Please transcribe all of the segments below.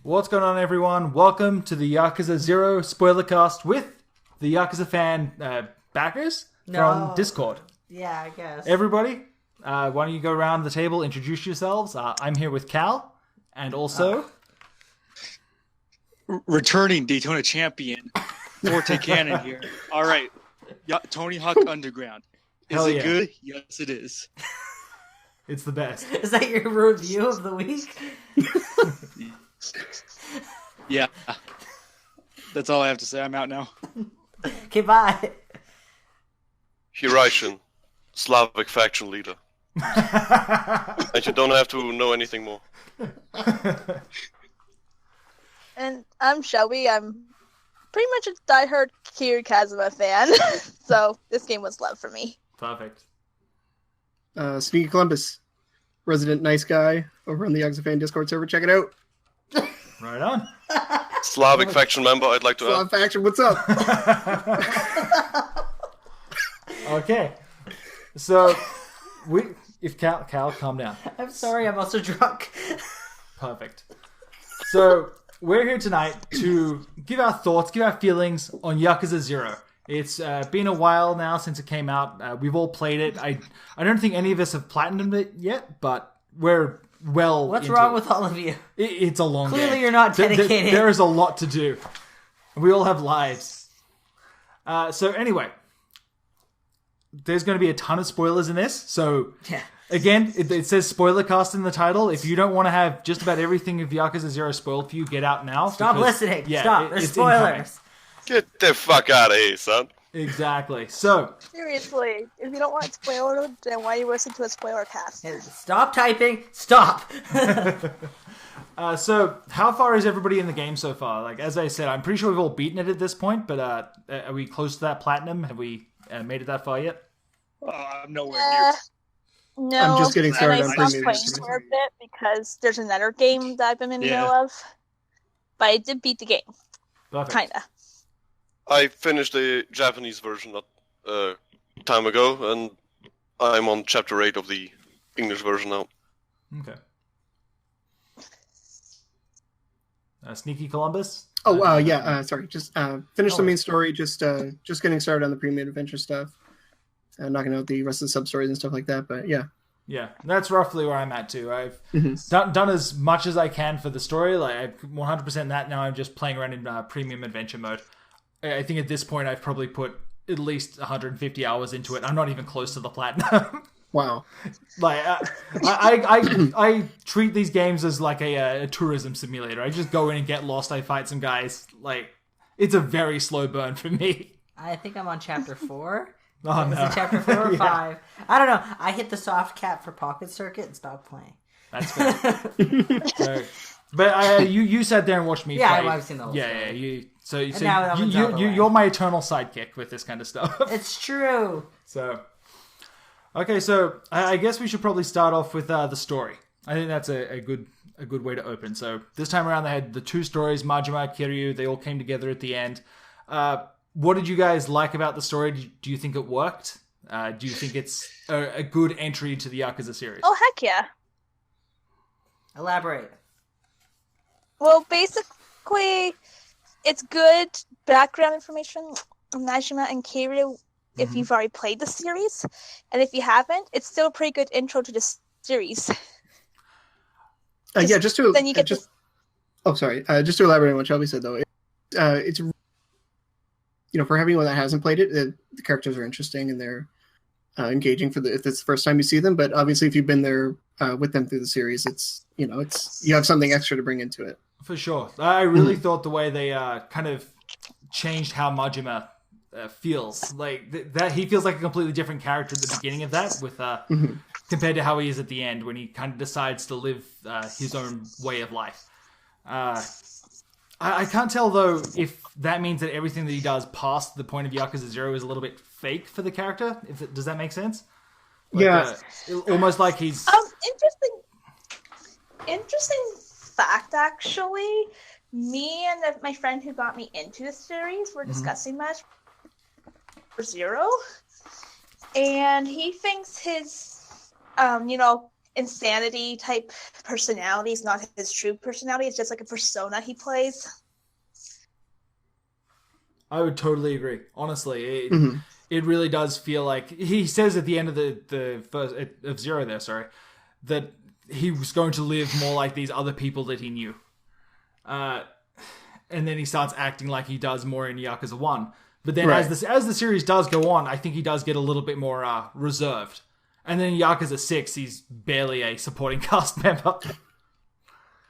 What's going on, everyone? Welcome to the Yakuza 0 Spoilercast with the Yakuza fan backers from Discord. Yeah, I guess. Everybody, why don't you go around the table, introduce yourselves. I'm here with Cal, and also... Returning Daytona champion, Forte Cannon here. All right, Tony Hawk Underground. Is it good? Yes, it is. It's the best. Is that your review of the week? Yeah. That's all I have to say. I'm out now. Okay, bye. Hiraition, Slavic faction leader. And you don't have to know anything more. And I'm Shelby. I'm pretty much a diehard Kiryu Kazuma fan, so this game was love for me. Perfect. Sneaky Columbus, resident nice guy over on the Yakuza fan Discord server. Check it out. Right on. Slavic faction member, I'd like to add. Slavic faction, what's up? Okay. So, if Cal, calm down. I'm sorry, I'm also drunk. Perfect. So, we're here tonight to give our thoughts, give our feelings on Yakuza 0. It's been a while now since it came out. We've all played it. I don't think any of us have platinumed it yet, but we're well What's wrong with all of you? It's a long game. Clearly you're not dedicated. There is a lot to do. We all have lives. So anyway, there's going to be a ton of spoilers in this. So again, it says Spoilercast in the title. If you don't want to have just about everything of Yakuza 0 spoiled for you, get out now. Stop listening. Yeah, Stop. There's spoilers. Get the fuck out of here, son. Exactly. So Seriously, if you don't want spoilers, then why are you listening to a spoiler cast? Stop typing. Stop. So how far is everybody in the game so far? Like, as I said, I'm pretty sure we've all beaten it at this point, but are we close to that platinum? Have we made it that far yet? I'm nowhere near. No, I'm just getting started and on I stopped premium. playing for a bit because there's another game that I've been in the middle of. But I did beat the game. Perfect. Kinda. I finished the Japanese version not time ago, and I'm on chapter 8 of the English version now. Okay. Sneaky Columbus? Sorry. Just finished the main story. Just getting started on the premium adventure stuff. Knocking out the rest of the sub-stories and stuff like that, but yeah. Yeah, that's roughly where I'm at too. I've done as much as I can for the story. Like, I'm 100% that now. I'm just playing around in premium adventure mode. I think at this point I've probably put at least 150 hours into it. I'm not even close to the platinum. Wow. Like, I treat these games as like a tourism simulator. I just go in and get lost. I fight some guys. Like, it's a very slow burn for me. I think I'm on chapter 4. Oh, Is no. it chapter 4 or 5? I don't know. I hit the soft cap for Pocket Circuit and stopped playing. That's fair. But you sat there and watched me play. I've seen the whole story. You're my eternal sidekick with this kind of stuff. It's true. So, okay, so I guess we should probably start off with the story. I think that's a good way to open. So this time around, they had the two stories, Majima, Kiryu. They all came together at the end. What did you guys like about the story? Do you think it worked? Do you think it's a good entry to the Yakuza series? Oh, heck yeah. Elaborate. Well, basically, it's good background information on Najima and Kiryu if you've already played the series. And if you haven't, it's still a pretty good intro to the series. Just to elaborate on what Shelby said, though, it's for everyone that hasn't played it, the characters are interesting and they're engaging if it's the first time you see them. But obviously, if you've been there with them through the series, it's you have something extra to bring into it. For sure, I really thought the way they kind of changed how Majima feels, like that he feels like a completely different character at the beginning of that, with compared to how he is at the end when he kind of decides to live his own way of life. I can't tell, though, if that means that everything that he does past the point of Yakuza 0 is a little bit fake for the character. Does that make sense? Almost like he's... Interesting fact, actually. Me and my friend who got me into the series were discussing that for 0. And he thinks his, insanity type personality. It's not his true personality. It's just like a persona he plays. I would totally agree. Honestly, it really does feel like he says at the end of the first of Zero there, that he was going to live more like these other people that he knew. And then he starts acting like he does more in Yakuza 1. But then as the series does go on, I think he does get a little bit more reserved. And then in Yakuza 6, he's barely a supporting cast member.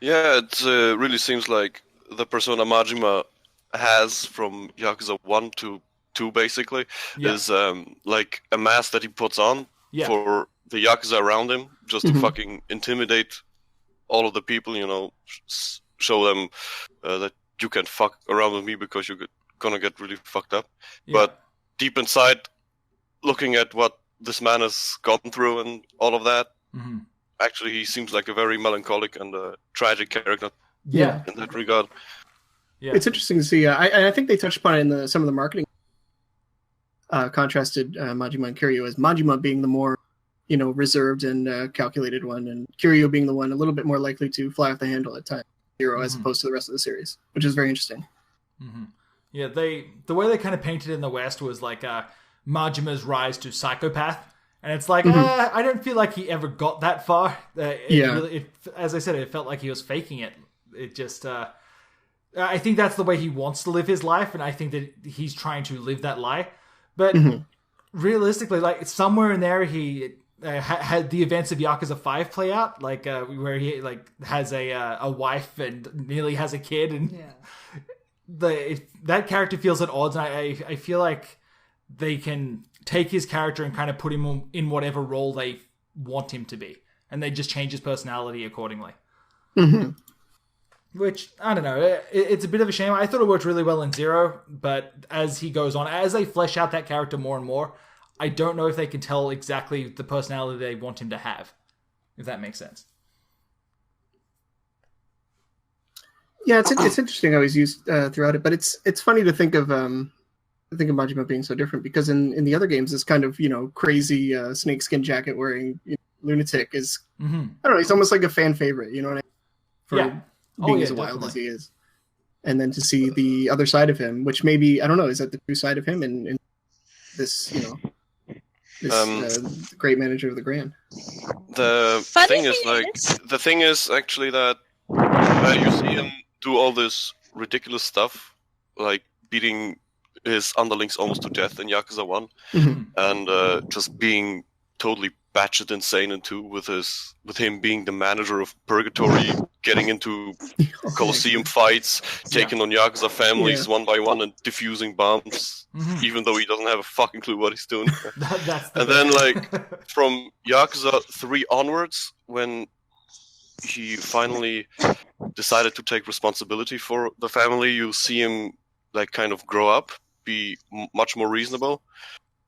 Yeah, it really seems like the persona Majima has from Yakuza 1 to 2, basically, is like a mask that he puts on for the Yakuza around him, just to fucking intimidate all of the people, you know, show them that you can fuck around with me because you're gonna get really fucked up. Yeah. But deep inside, looking at what this man has gone through and all of that, actually he seems like a very melancholic and tragic character in that regard. Yeah. It's interesting to see. I think they touched upon it in some of the marketing. Contrasted Majima and Kiryu as Majima being the more, you know, reserved and calculated one, and Kiryu being the one a little bit more likely to fly off the handle at times, as opposed to the rest of the series, which is very interesting. Yeah, the way they kind of painted it in the West was like Majima's rise to psychopath, and it's like I don't feel like he ever got that far. As I said, it felt like he was faking it. It just. I think that's the way he wants to live his life, and I think that he's trying to live that lie. But realistically, like somewhere in there, he had the events of Yakuza 5 play out, like where he like has a wife and nearly has a kid, and that character feels at odds. And I feel like they can take his character and kind of put him in whatever role they want him to be, and they just change his personality accordingly. Which, I don't know, it's a bit of a shame. I thought it worked really well in Zero, but as he goes on, as they flesh out that character more and more, I don't know if they can tell exactly the personality they want him to have, if that makes sense. Yeah, it's interesting how he's used throughout it, but it's funny to think of Majima being so different, because in the other games, this kind of, you know, crazy snakeskin jacket wearing lunatic is, I don't know, he's almost like a fan favorite, you know what I mean? For being as wild as he is. And then to see the other side of him, which maybe, I don't know, is that the true side of him in this, you know, this great manager of the Grand? The thing is actually that you see him do all this ridiculous stuff, like beating his underlings almost to death in Yakuza 1, and just being totally batshit insane in 2 with him being the manager of Purgatory, getting into Colosseum fights, taking on Yakuza families one by one and defusing bombs, even though he doesn't have a fucking clue what he's doing. Then, like, from Yakuza 3 onwards, when he finally decided to take responsibility for the family, you see him, like, kind of grow up, be much more reasonable.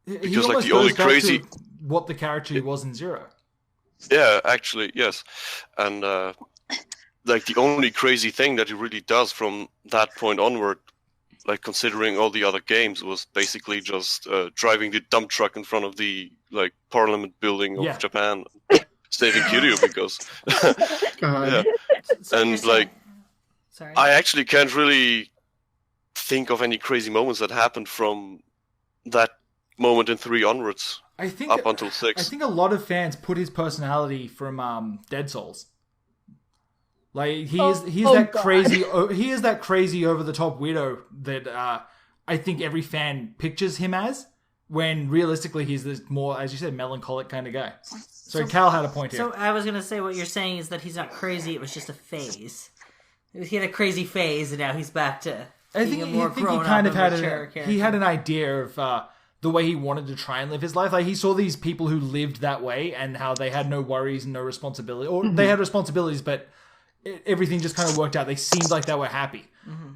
Because, like, the only crazy... what the character he was in Zero. Yeah, actually, yes. And, like, the only crazy thing that he really does from that point onward, like, considering all the other games, was basically just driving the dump truck in front of the, like, parliament building of Japan, saving Kiryu, because... And, like, I actually can't really think of any crazy moments that happened from that moment in 3 onwards. Up until 6. I think a lot of fans put his personality from Dead Souls. Like he is that crazy over the top weirdo that I think every fan pictures him as, when realistically he's this more, as you said, melancholic kind of guy. So Cal had a point here. So I was gonna say, what you're saying is that he's not crazy, it was just a phase. He had a crazy phase and now he's back to being a more grown up and mature character. He had an idea of the way he wanted to try and live his life. Like, he saw these people who lived that way and how they had no worries and no responsibility. Or they had responsibilities, but everything just kind of worked out. They seemed like they were happy.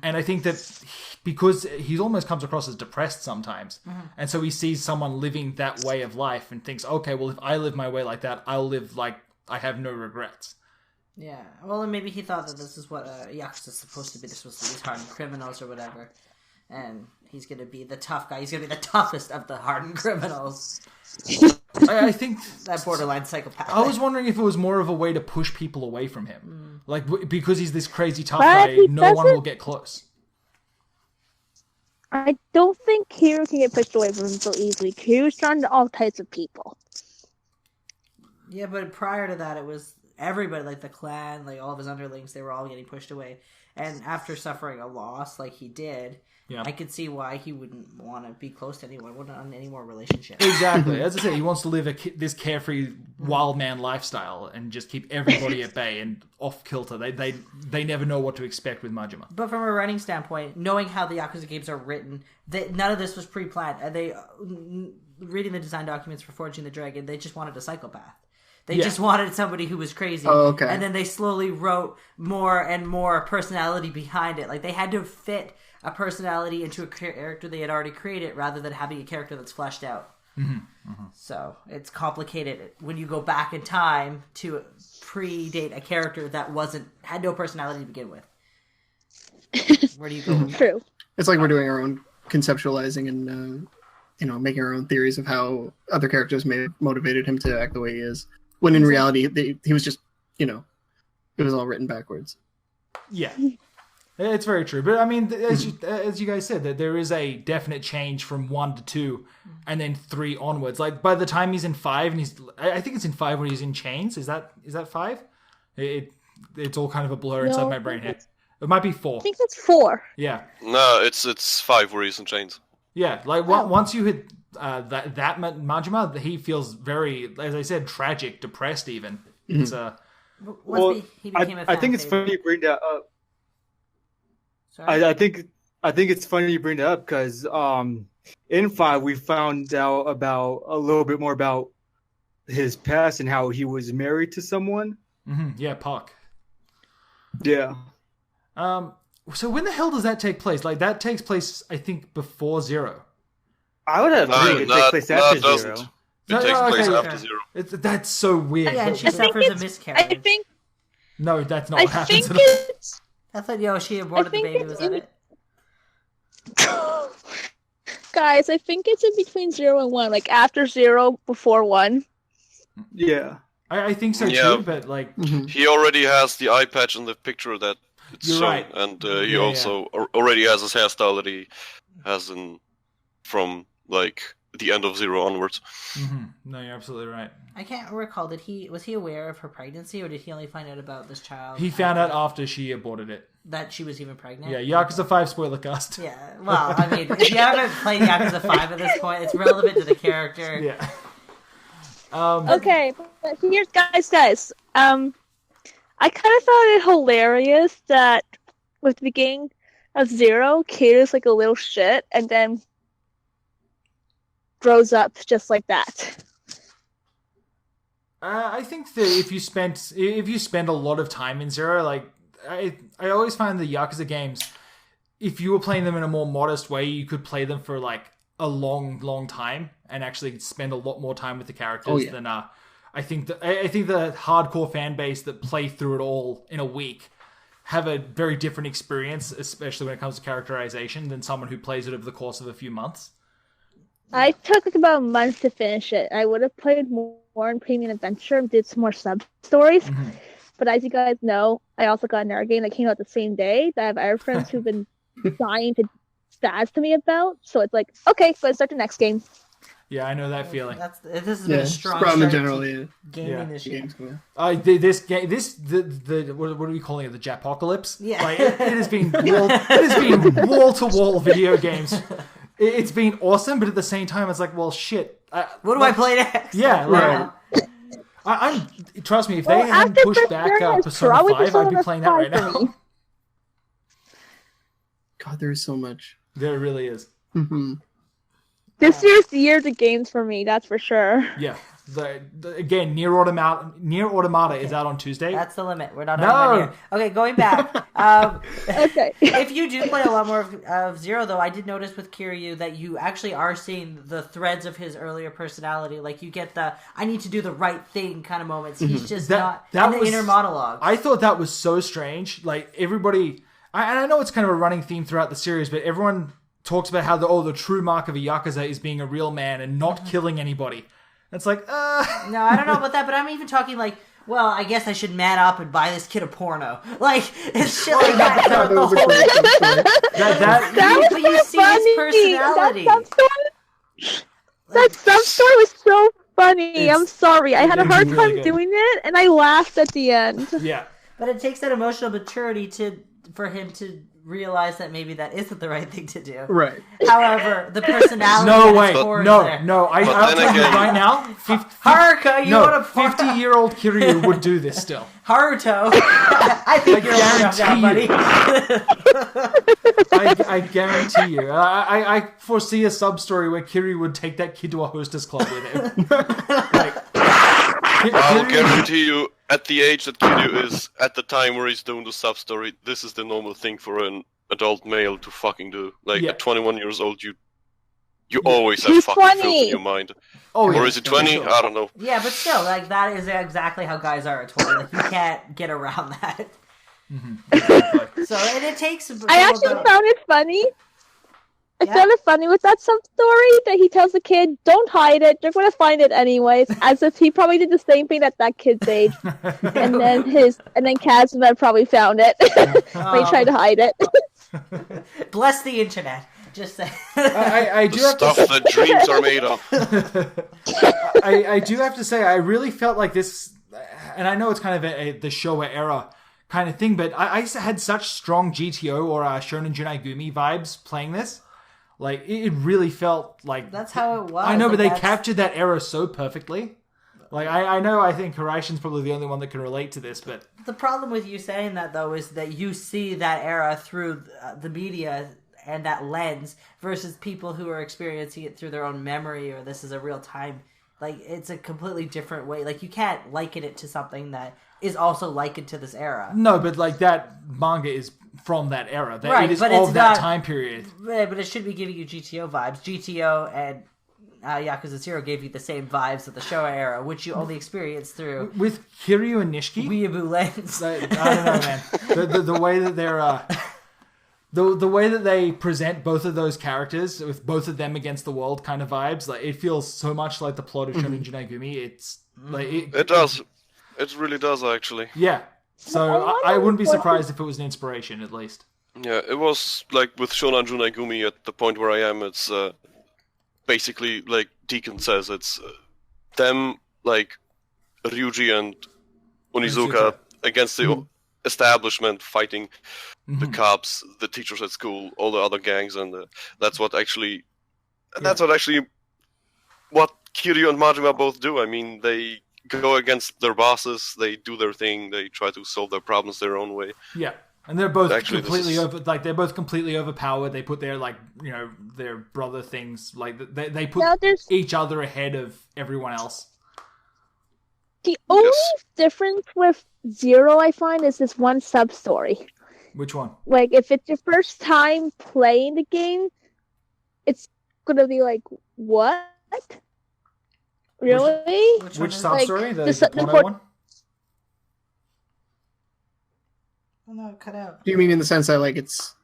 And I think that because he almost comes across as depressed sometimes. And so he sees someone living that way of life and thinks, okay, well, if I live my way like that, I'll live like I have no regrets. Yeah. Well, and maybe he thought that this is what Yakuza is supposed to be. This was these hardened criminals or whatever. And he's going to be the tough guy. He's going to be the toughest of the hardened criminals. I think that borderline psychopath. I was wondering if it was more of a way to push people away from him. Like, because he's this crazy tough guy, no one will get close. I don't think Kiryu can get pushed away from him so easily. Kiryu's drawn to all types of people. Yeah, but prior to that, it was everybody, like the clan, like all of his underlings, they were all getting pushed away. And after suffering a loss like he did, I could see why he wouldn't want to be close to anyone, wouldn't want any more relationships. Exactly. As I said, he wants to live this carefree wild man lifestyle and just keep everybody at bay and off kilter. They never know what to expect with Majima. But from a writing standpoint, knowing how the Yakuza games are written, none of this was pre-planned. Reading the design documents for Forging the Dragon, they just wanted a psychopath. They just wanted somebody who was crazy. Oh, okay. And then they slowly wrote more and more personality behind it. Like, they had to fit a personality into a character they had already created rather than having a character that's fleshed out. So, it's complicated when you go back in time to predate a character that had no personality to begin with. Where do you go? True. It's like we're doing our own conceptualizing and, making our own theories of how other characters may have motivated him to act the way he is. When in reality, he was just, it was all written backwards. Yeah. It's very true. But, I mean, as you guys said, that there is a definite change from 1 to 2 and then 3 onwards. Like, by the time he's in 5, and I think it's in 5 when he's in chains. Is that 5? It's all kind of a blur inside my brain here. It might be 4. I think it's 4. Yeah. No, it's 5 where he's in chains. Yeah, like once you hit that Majima, he feels very, as I said, tragic, depressed even. It's he became a fan I think it's funny you bring that up. Sorry? I think it's funny you bring that up because in 5 we found out about a little bit more about his past and how he was married to someone. Yeah, Park. Yeah. So when the hell does that take place? Like, that takes place, I think, before 0. I would have think it takes place after 0. It takes place after 0. That's so weird. Yeah, and she suffers a miscarriage. I think... No, that's not what happens. I thought Yoshi aborted the baby. Was that it? Guys, I think it's in between 0 and 1. Like, after 0, before 1. Yeah. I think so too, but like... He already has the eye patch in the picture that it's You're shown, right. and he also already has his hairstyle that he has from like the end of 0 onwards. No, you're absolutely right. I can't recall. Was he aware of her pregnancy, or did he only find out about this child? He found out after she aborted it. That she was even pregnant? Yeah, Yakuza 5 Spoilercast. Yeah, well, I mean, if you haven't played Yakuza 5 at this point, it's relevant to the character. Yeah. Okay, but here's guys. I kind of found it hilarious that with the beginning of 0, Kiryu's like a little shit, and then grows up just like that. I think that if you spend a lot of time in 0, like I always find the Yakuza games, if you were playing them in a more modest way, you could play them for like a long time and actually spend a lot more time with the characters than I think the hardcore fan base that play through it all in a week have a very different experience, especially when it comes to characterization, than someone who plays it over the course of a few months. I took like about a month to finish it. I would have played more in Premium Adventure and did some more sub-stories. But as you guys know, I also got another game that came out the same day that I have other friends who've been dying to spaz to me about. So it's like, okay, let's start the next game. Yeah, I know that feeling. This has been a strong problem in start general, to gaming this year. What are we calling it? The Japocalypse? Yeah. Like, it has been wall to wall video games. It's been awesome, but at the same time, it's like, well, shit. What do I play next? Yeah, right. I'm trust me. If they hadn't pushed back Persona 5, I'd be playing that right now. God, there is so much. There really is. This year's the year of the games for me, that's for sure. Yeah. Again, Nier Automata is out on Tuesday. That's the limit. We're not on here. Okay, going back. Okay. If you do play a lot more of 0, though, I did notice with Kiryu that you actually are seeing the threads of his earlier personality. Like, you get the I need to do the right thing kind of moments. He's just not in the inner monologue. I thought that was so strange. Like, everybody... and I know it's kind of a running theme throughout the series, but everyone talks about how the true mark of a Yakuza is being a real man and not killing anybody. It's like, No, I don't know about that, but I'm even talking like, well, I guess I should man up and buy this kid a porno. Like, it's shit like that. That was a great That But you see his personality. That sub-story was so funny. I'm sorry. I had a hard really time good. doing it, and I laughed at the end. yeah. But it takes that emotional maturity for him to realize that maybe that isn't the right thing to do. Right. However, the personality No at its way. core is No. there. I'll tell you again- right now. Haruka, you want a 50-year-old Kiryu would do this still. Haruto. I think you're old enough now, buddy. I guarantee you. I foresee a sub-story where Kiryu would take that kid to a hostess club with him. I'll guarantee you, at the age that Kiryu is, at the time where he's doing the sub-story, this is the normal thing for an adult male to fucking do. Like, Yeah. at 21 years old, you always have He's fucking filth 20. in your mind. Oh, yeah. Or is it 20? Sure. I don't know. Yeah, but still, like, that is exactly how guys are at 20. Like, you can't get around that. So, and it takes... I actually found it funny. I found it funny with that sub-story that he tells the kid, don't hide it, you're going to find it anyways, as if he probably did the same thing at that kid's age. and then Kazuma probably found it. They tried to hide it. Bless the internet. Just say. I do The have to stuff that dreams are made of. I do have to say, I really felt like this, and I know it's kind of the Showa era kind of thing, but I had such strong GTO or Shonen Junaigumi vibes playing this. Like, it really felt like... That's how it was. I know, like, but they that's- captured that era so perfectly. Like, I think Hiraishin's probably the only one that can relate to this, but... The problem with you saying that, though, is that you see that era through the media and that lens versus people who are experiencing it through their own memory or this is a real time. Like, it's a completely different way. Like, you can't liken it to something that is also likened to this era. No, but, like, that manga is from that era. That Right, it is but of it's that not- time period. Yeah, but it should be giving you GTO vibes. GTO and Yakuza 0 gave you the same vibes of the Showa era, which you only experienced through With Kiryu and Nishiki... weeaboo lens. I don't know, man. The way that they're the way that they present both of those characters with both of them against the world kind of vibes, like it feels so much like the plot of Shonen Junaigumi. It's like It does. It really does, actually. Yeah. So I wouldn't be surprised if it was an inspiration, at least. Yeah, it was like with Shonan Junaigumi at the point where I am, it's basically, like Deacon says, it's them, like Ryuji and Onizuka against the establishment fighting the cops, the teachers at school, all the other gangs, and that's what actually what Kiryu and Majima both do. I mean, they go against their bosses, they do their thing, they try to solve their problems their own way. Yeah. And they're both Actually, completely they're both completely overpowered. They put their their brother things, like they put each other ahead of everyone else. The only difference with Zero, I find, is this one sub-story. Which one? Like, if it's your first time playing the game, it's gonna be like, what? Really? Which sub-story? Like, the porno one? Oh no, cut out. Do you mean in the sense that like it's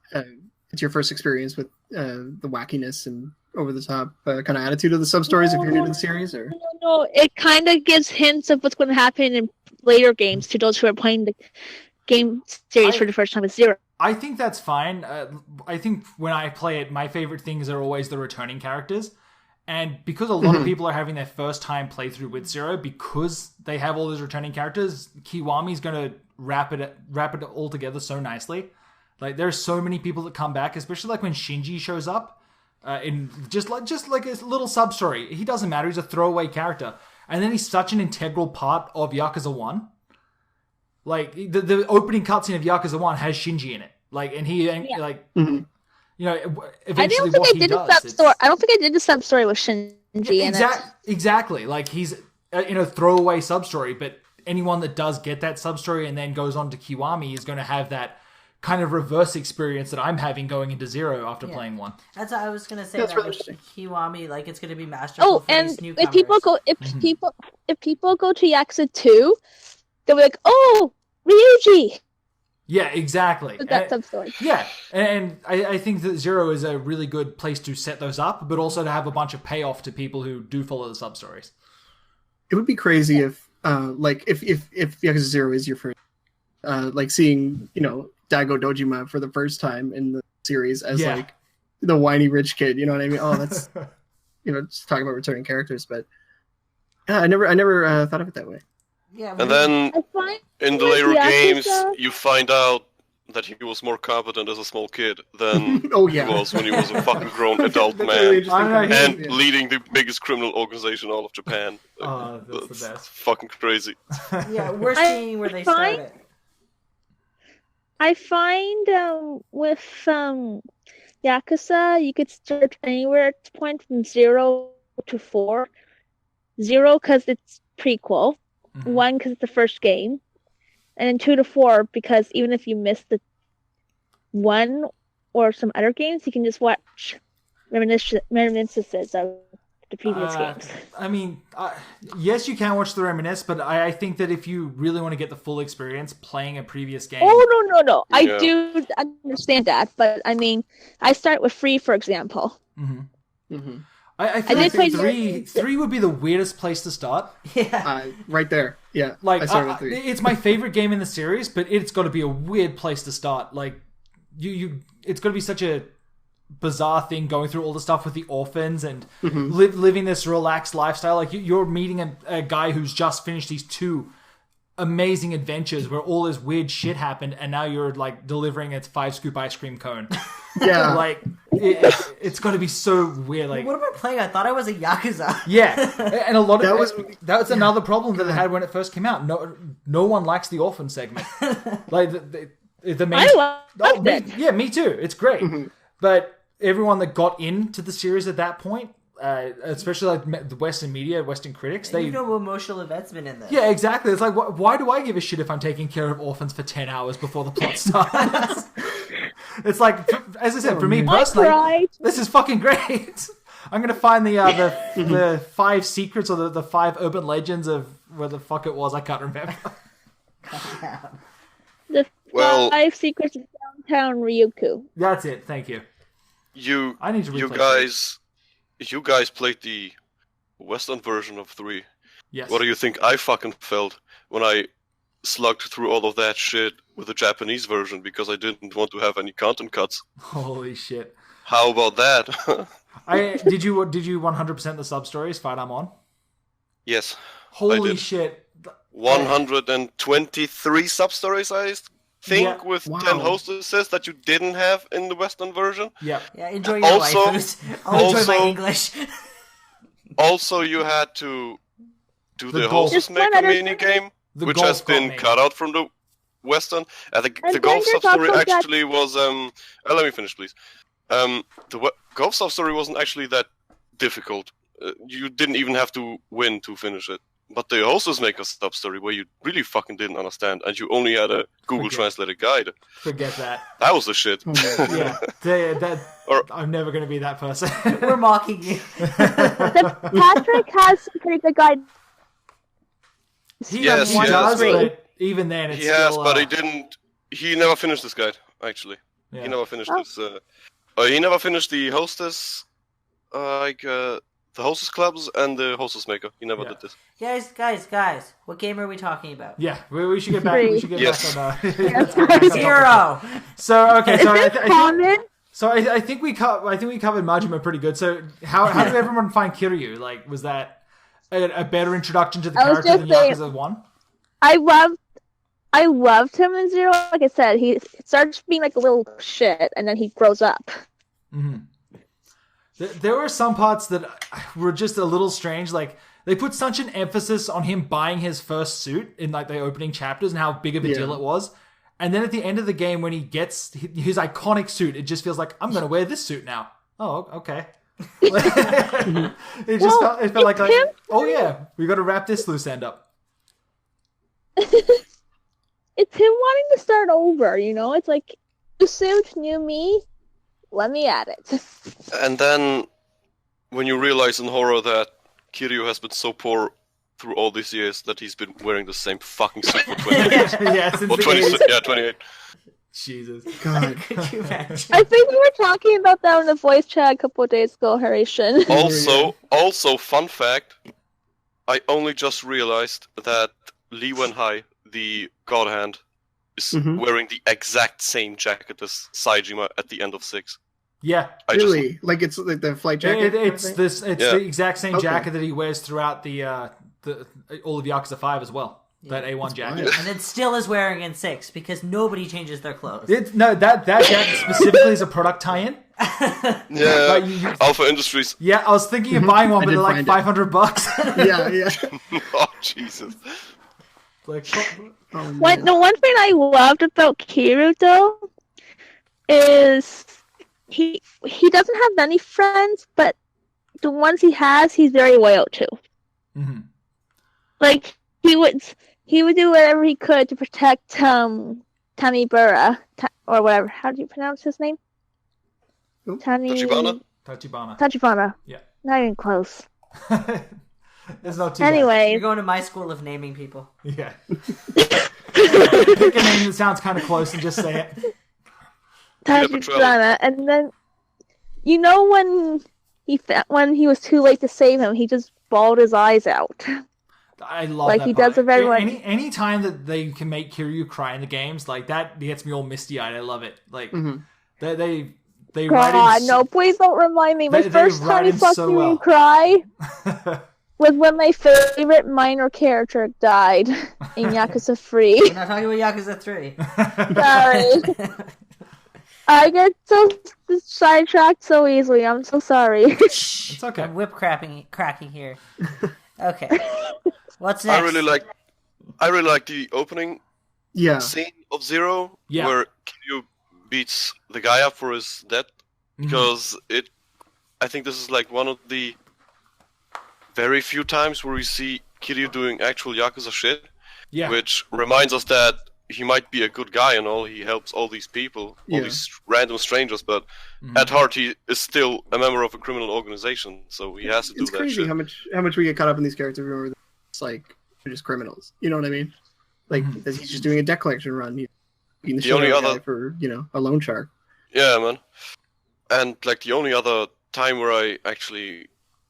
your first experience with the wackiness and over the top kind of attitude of the sub stories if you're new to the series, or No, it kind of gives hints of what's going to happen in later games to those who are playing the game series for the first time with Zero. I think that's fine. I think when I play it, my favorite things are always the returning characters. And because a lot of people are having their first time playthrough with Zero, because they have all those returning characters, Kiwami's going to wrap it all together so nicely. Like, there's so many people that come back, especially like when Shinji shows up in just like a little sub story. He doesn't matter; he's a throwaway character, and then he's such an integral part of Yakuza 1. Like the opening cutscene of Yakuza 1 has Shinji in it. Like, and he you know, eventually what he does. I don't think I did the sub story with Shinji in it. Exactly. Like, he's throwaway sub story, but anyone that does get that sub story and then goes on to Kiwami is going to have that kind of reverse experience that I'm having going into Zero after playing 1. That's what I was gonna say. That's That really with interesting. Kiwami, like, it's gonna be masterful for and these newcomers. if people go to Yakuza 2, they'll be like, "Oh, Ryuji." Yeah, exactly. That sub story. Yeah, and I think that Zero is a really good place to set those up, but also to have a bunch of payoff to people who do follow the sub stories. it would be crazy if Yakuza 0 is your first, like seeing Daigo Dojima for the first time in the series as like the whiny rich kid. You know what I mean? Oh, that's just talking about returning characters, but I never thought of it that way. Yeah, and then in the later games, you find out that he was more competent as a small kid than he was when he was a fucking grown adult man and leading the biggest criminal organization in all of Japan. That's the best. Fucking crazy. Yeah, we're seeing where they started. I find with Yakuza, you could start anywhere at this point from 0 to 4. 0 because it's prequel, 1 because it's the first game, and then 2 to 4 because even if you miss the 1 or some other games, you can just watch reminiscences of the previous games. I mean, yes, you can watch the reminisce, but I think that if you really want to get the full experience playing a previous game... Oh, no. I do understand that, but I mean, I start with 3, for example. I feel like 3 would be the weirdest place to start. Yeah. Right there. Yeah. Like, I started with 3. It's my favorite game in the series, but it's got to be a weird place to start. Like, it's got to be such a bizarre thing going through all the stuff with the orphans and living this relaxed lifestyle. Like, you're meeting a guy who's just finished these 2 amazing adventures where all this weird shit happened, and now you're like delivering a 5-scoop ice cream cone. Yeah. Like, it's going to be so weird. Like, what am I playing? I thought I was a Yakuza. Yeah, and a lot of that was another problem that it had when it first came out. No one likes the orphan segment. Like the main. I loved it. Yeah, me too. It's great, but everyone that got into the series at that point, especially like the Western media, Western critics, they emotional investment in this. Yeah, exactly. It's like, why do I give a shit if I'm taking care of orphans for 10 hours before the plot starts? It's like, as I said, for me personally, this is fucking great. I'm gonna find the 5 secrets or the 5 urban legends of where the fuck it was. I can't remember. The 5 secrets of downtown Ryukyu. That's it. Thank you. I need to replay You guys played the Western version of 3. Yes. What do you think I fucking felt when I slugged through all of that shit with the Japanese version because I didn't want to have any content cuts? Holy shit. How about that? Did you 100% the sub stories Fight I'm On? Yes. Holy shit. 123 sub stories, I think, with 10 hostesses that you didn't have in the Western version. Yeah. Yeah, enjoy your waifus. I'll enjoy my English. Also, you had to do the hostess maker mini game, which has been cut out from the Western. The golf sub story actually was. Let me finish, please. The golf sub story wasn't actually that difficult. You didn't even have to win to finish it. But the hostess maker sub story, where you really fucking didn't understand, and you only had a Google translated guide. Forget that. That was the shit. Yeah, I'm never going to be that person. We're mocking you. Patrick has some pretty good guide. He does, but even then, it's still... but he didn't... He never finished this guide, actually. Yeah. He never finished this... he never finished the hostess... the hostess clubs and the hostess maker. He never did this. Guys, what game are we talking about? Yeah, we should get back. We should get back on 0. So okay, I think we covered Majima pretty good. So how did everyone find Kiryu? Like, was that a better introduction to the character than Yakuza 1? I loved him in 0. Like I said, he starts being like a little shit, and then he grows up. Mm-hmm. There were some parts that were just a little strange. Like, they put such an emphasis on him buying his first suit in like the opening chapters and how big of a deal it was. And then at the end of the game, when he gets his iconic suit, it just feels like, I'm going to wear this suit now. Oh, okay. It felt like oh yeah, we got to wrap this loose end up. It's him wanting to start over, you know? It's like, new suit, new me. Let me add it. And then, when you realize in horror that Kiryu has been so poor through all these years that he's been wearing the same fucking suit for 20 years. Since 28. Jesus. God. Could you imagine? I think we were talking about that in the voice chat a couple of days ago, Harishan. Also, fun fact, I only just realized that Lee Wen-hai, the God Hand, is wearing the exact same jacket as Saejima at the end of 6. Yeah. Really? Like it's like the flight jacket? It's the exact same jacket that he wears throughout the all of Yakuza 5 as well. That A1 jacket. And it still is wearing in 6 because nobody changes their clothes. That jacket specifically is a product tie-in. Yeah, Alpha Industries. Yeah, I was thinking of buying one, but they're like $500. Yeah. Oh, Jesus. Like, the one thing I loved about Kiryu, though, is he doesn't have many friends, but the ones he has, he's very loyal to. Mm-hmm. Like, he would do whatever he could to protect Tanibura, or whatever. How do you pronounce his name? Tachibana? Tachibana. Yeah. Not even close. It's not too Anyway. You're going to my school of naming people. bad. Yeah. Pick a name that sounds kind of close and just say it. Tachibana. And then, you know when he was too late to save him, he just bawled his eyes out. I love like that he part. does with everyone. Any time that they can make Kiryu cry in the games, like that gets me all misty-eyed. I love it. Like they write God, him no, please don't remind me. My first time he fucked me and cry was when my favorite minor character died in Yakuza 3. We're not talking about Yakuza 3. Sorry. I get so sidetracked so easily. I'm so sorry. It's okay. I'm cracking here. Okay. What's next? I really like the opening scene of Zero where Kiryu beats the guy up for his death, because I think this is like one of the very few times where we see Kiryu doing actual Yakuza shit, which reminds us that he might be a good guy and all, he helps all these people, all these random strangers, but at heart he is still a member of a criminal organization, so he has to do that shit. It's crazy how much we get caught up in these characters. Remember that it's like they're just criminals, you know what I mean? Like that he's just doing a debt collection run. He's being the only other guy for a loan shark. Yeah, man. And like the only other time where I actually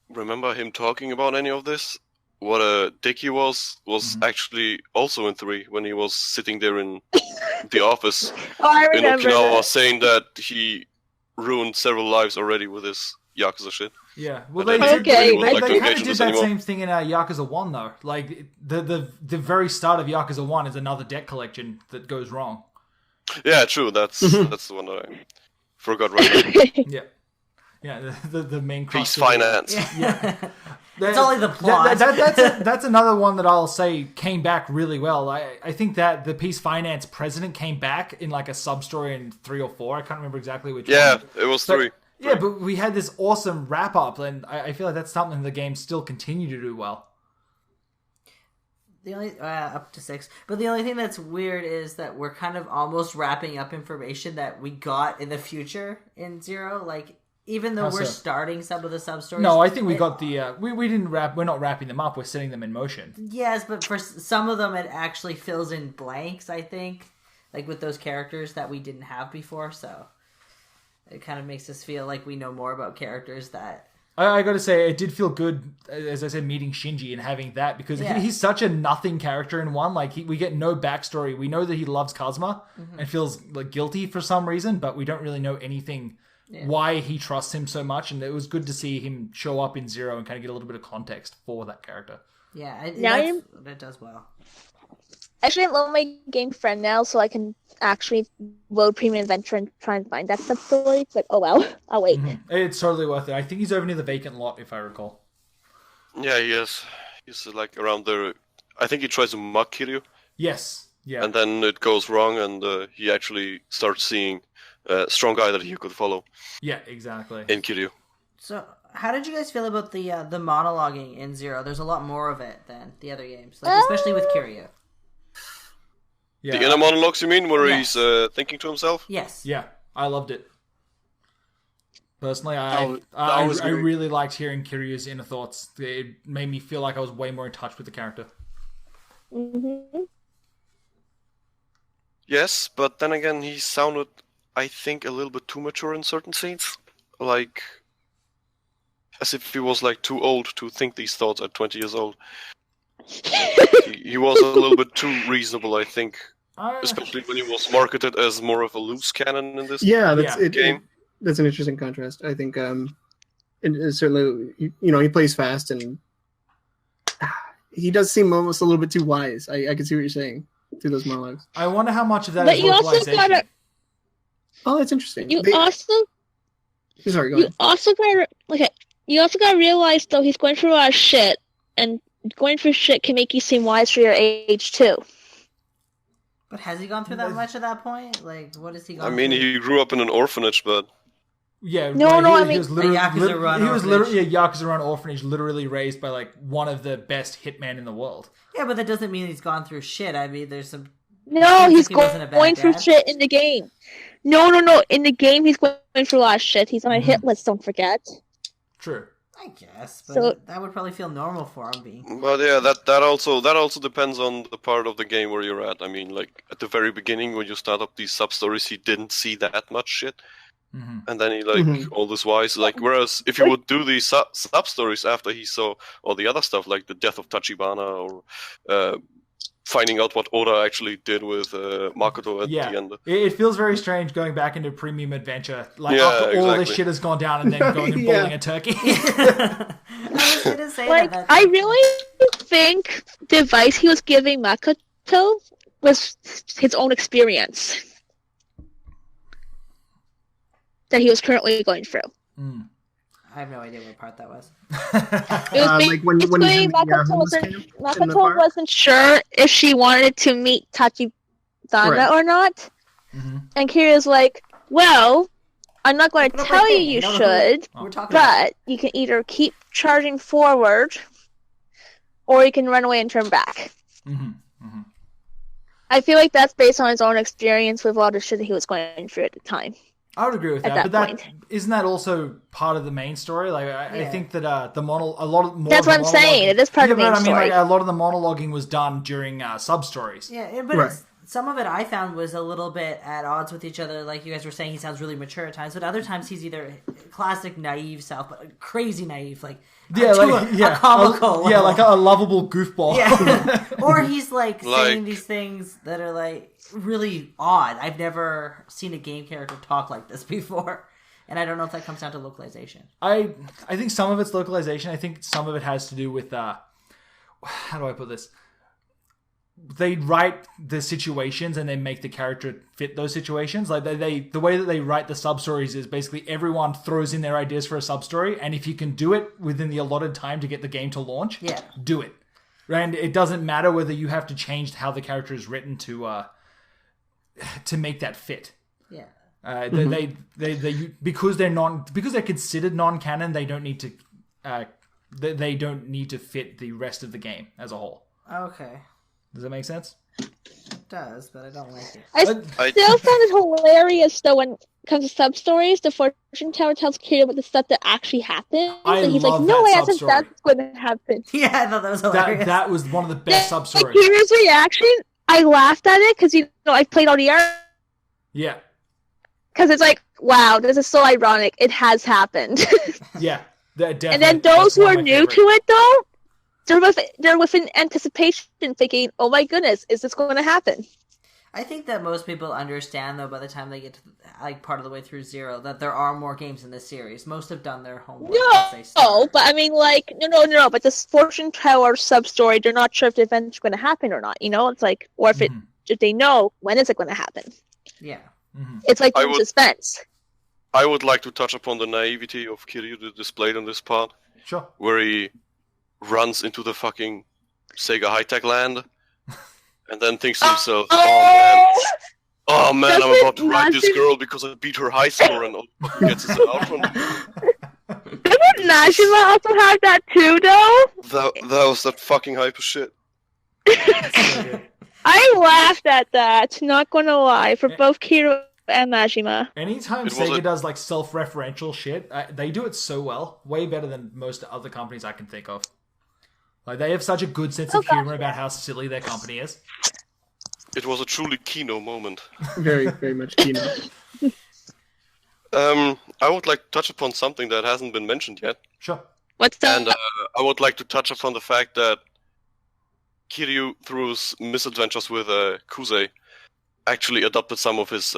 remember him talking about any of this, what a dick he was actually also in 3 when he was sitting there in the office in Okinawa saying that he ruined several lives already with his Yakuza shit. Yeah, well, they kind of did that same thing in Yakuza 1, though. Like, the very start of Yakuza 1 is another debt collection that goes wrong. Yeah, true. That's the one that I forgot right now. Yeah, the main Peace finance. Yeah. It's only the plot. That's another one that I'll say came back really well. I think that the Peace Finance president came back in like a sub-story in 3 or 4. I can't remember exactly which one. Yeah, it was 3. Yeah, but we had this awesome wrap-up, and I feel like that's something the games still continue to do well. The only up to 6, but the only thing that's weird is that we're kind of almost wrapping up information that we got in the future in 0. Like, even though we're starting some of the sub-stories. No, I think we got the... we didn't wrap... We're not wrapping them up. We're setting them in motion. Yes, but for some of them, it actually fills in blanks, I think. Like, with those characters that we didn't have before, so... It kind of makes us feel like we know more about characters that... I gotta say, it did feel good, as I said, meeting Shinji and having that, because he's such a nothing character in 1. Like, we get no backstory. We know that he loves Kazuma and feels like guilty for some reason, but we don't really know anything... why he trusts him so much, and it was good to see him show up in 0 and kind of get a little bit of context for that character. Yeah, that does well. Actually, I love my game friend now, so I can actually load Premium Adventure and try and find that sub-story. It's like, oh well, I'll wait. It's totally worth it. I think he's over near the vacant lot, if I recall. Yeah, he is. He's like around there. I think he tries to mock Kiryu. Yes, yeah. And then it goes wrong, and he actually starts seeing a strong guy that he could follow. Yeah, exactly. In Kiryu. So, how did you guys feel about the monologuing in 0? There's a lot more of it than the other games, like especially with Kiryu. Yeah. The inner monologues, you mean, where he's thinking to himself? Yes. Yeah, I loved it. Personally, I really liked hearing Kiryu's inner thoughts. It made me feel like I was way more in touch with the character. Yes, but then again, he sounded, I think, a little bit too mature in certain scenes. Like, as if he was like too old to think these thoughts at 20 years old. He was a little bit too reasonable, I think, especially when he was marketed as more of a loose cannon in this game. That's an interesting contrast. I think, certainly, he plays fast and he does seem almost a little bit too wise. I can see what you're saying through those monologues. I wonder how much of that is localization. Oh, that's interesting. You also gotta realize though he's going through a lot of shit, and going through shit can make you seem wise for your age too. But has he gone through that much at that point? Like, what has he gone? I mean, he grew up in an orphanage, but he was Yakuza Run orphanage, literally raised by like one of the best hitmen in the world. Yeah, but that doesn't mean he's gone through shit. I mean, there's some. No, he's going through shit in the game. No. In the game, he's going through a lot of shit. He's on a hit list, don't forget. True. I guess, but that would probably feel normal for him being. But yeah, that also depends on the part of the game where you're at. I mean, like, at the very beginning, when you start up these sub-stories, he didn't see that much shit. Mm-hmm. And then he, all this wise, like, whereas if you would do these sub-stories after he saw all the other stuff, like the death of Tachibana or finding out what Oda actually did with Makoto at the end. It feels very strange going back into premium adventure, like after all this shit has gone down and then going and bowling a turkey. I was gonna say I really think the advice he was giving Makoto was his own experience that he was currently going through. I have no idea what part that was. Makoto wasn't sure if she wanted to meet Tachibana or not. Mm-hmm. And Kira's like, well, I'm not going to tell you should, but you can either keep charging forward or you can run away and turn back. Mm-hmm. Mm-hmm. I feel like that's based on his own experience with all the shit that he was going through at the time. I would agree with that, but isn't that also part of the main story? Like, I think that a lot of more. That's what I'm saying. It is part of the main story. I mean, like, a lot of the monologuing was done during sub stories. Yeah, but some of it I found was a little bit at odds with each other. Like you guys were saying, he sounds really mature at times, but other times he's either classic naive self, but crazy naive, like a comical, like a lovable goofball. Yeah. Or he's like saying these things that are like really odd. I've never seen a game character talk like this before, and I don't know if that comes down to localization. I think some of it's localization. I think some of it has to do with how do I put this? They write the situations and then make the character fit those situations. Like the way that they write the sub stories is basically everyone throws in their ideas for a sub story, and if you can do it within the allotted time to get the game to launch, do it. And it doesn't matter whether you have to change how the character is written to make that fit. Yeah. They because they're considered non-canon, they don't need to fit the rest of the game as a whole. Okay. Does that make sense? It does, but I don't like it. I still found it hilarious though when it comes to sub stories. The fortune teller tells Kira about the stuff that actually happened, and he's like, "No way, that's going to happen." Yeah, I thought that was hilarious. That was one of the best sub stories. Kira's reaction, I laughed at it because I played all the art. Yeah. Because it's like, wow, this is so ironic. It has happened. Yeah, definitely. And then those who are new to it though. They're within anticipation, thinking, "Oh my goodness, is this going to happen?" I think that most people understand, though, by the time they get to part of the way through Zero, that there are more games in this series. Most have done their homework. No, but I mean, like, no. But this fortune teller sub story, they're not sure if the event's going to happen or not. It's like, or if they know, when is it going to happen? Yeah, it's like suspense. I would like to touch upon the naivety of Kiryu displayed in this part. Sure. Where he runs into the fucking Sega high-tech land and then thinks to himself, oh man, I'm about to ride this girl because I beat her high score, and gets his out from Doesn't Najima also have that too, though? That was that fucking hyper shit. I laughed at that, not gonna lie, for both Kira and Najima. Anytime Sega does like self-referential shit, they do it so well, way better than most other companies I can think of. Like, they have such a good sense of humor about how silly their company is. It was a truly Kino moment. Very, very much Kino. I would like to touch upon something that hasn't been mentioned yet. Sure. What's that? And I would like to touch upon the fact that Kiryu, through his misadventures with Kuze, actually adopted some of his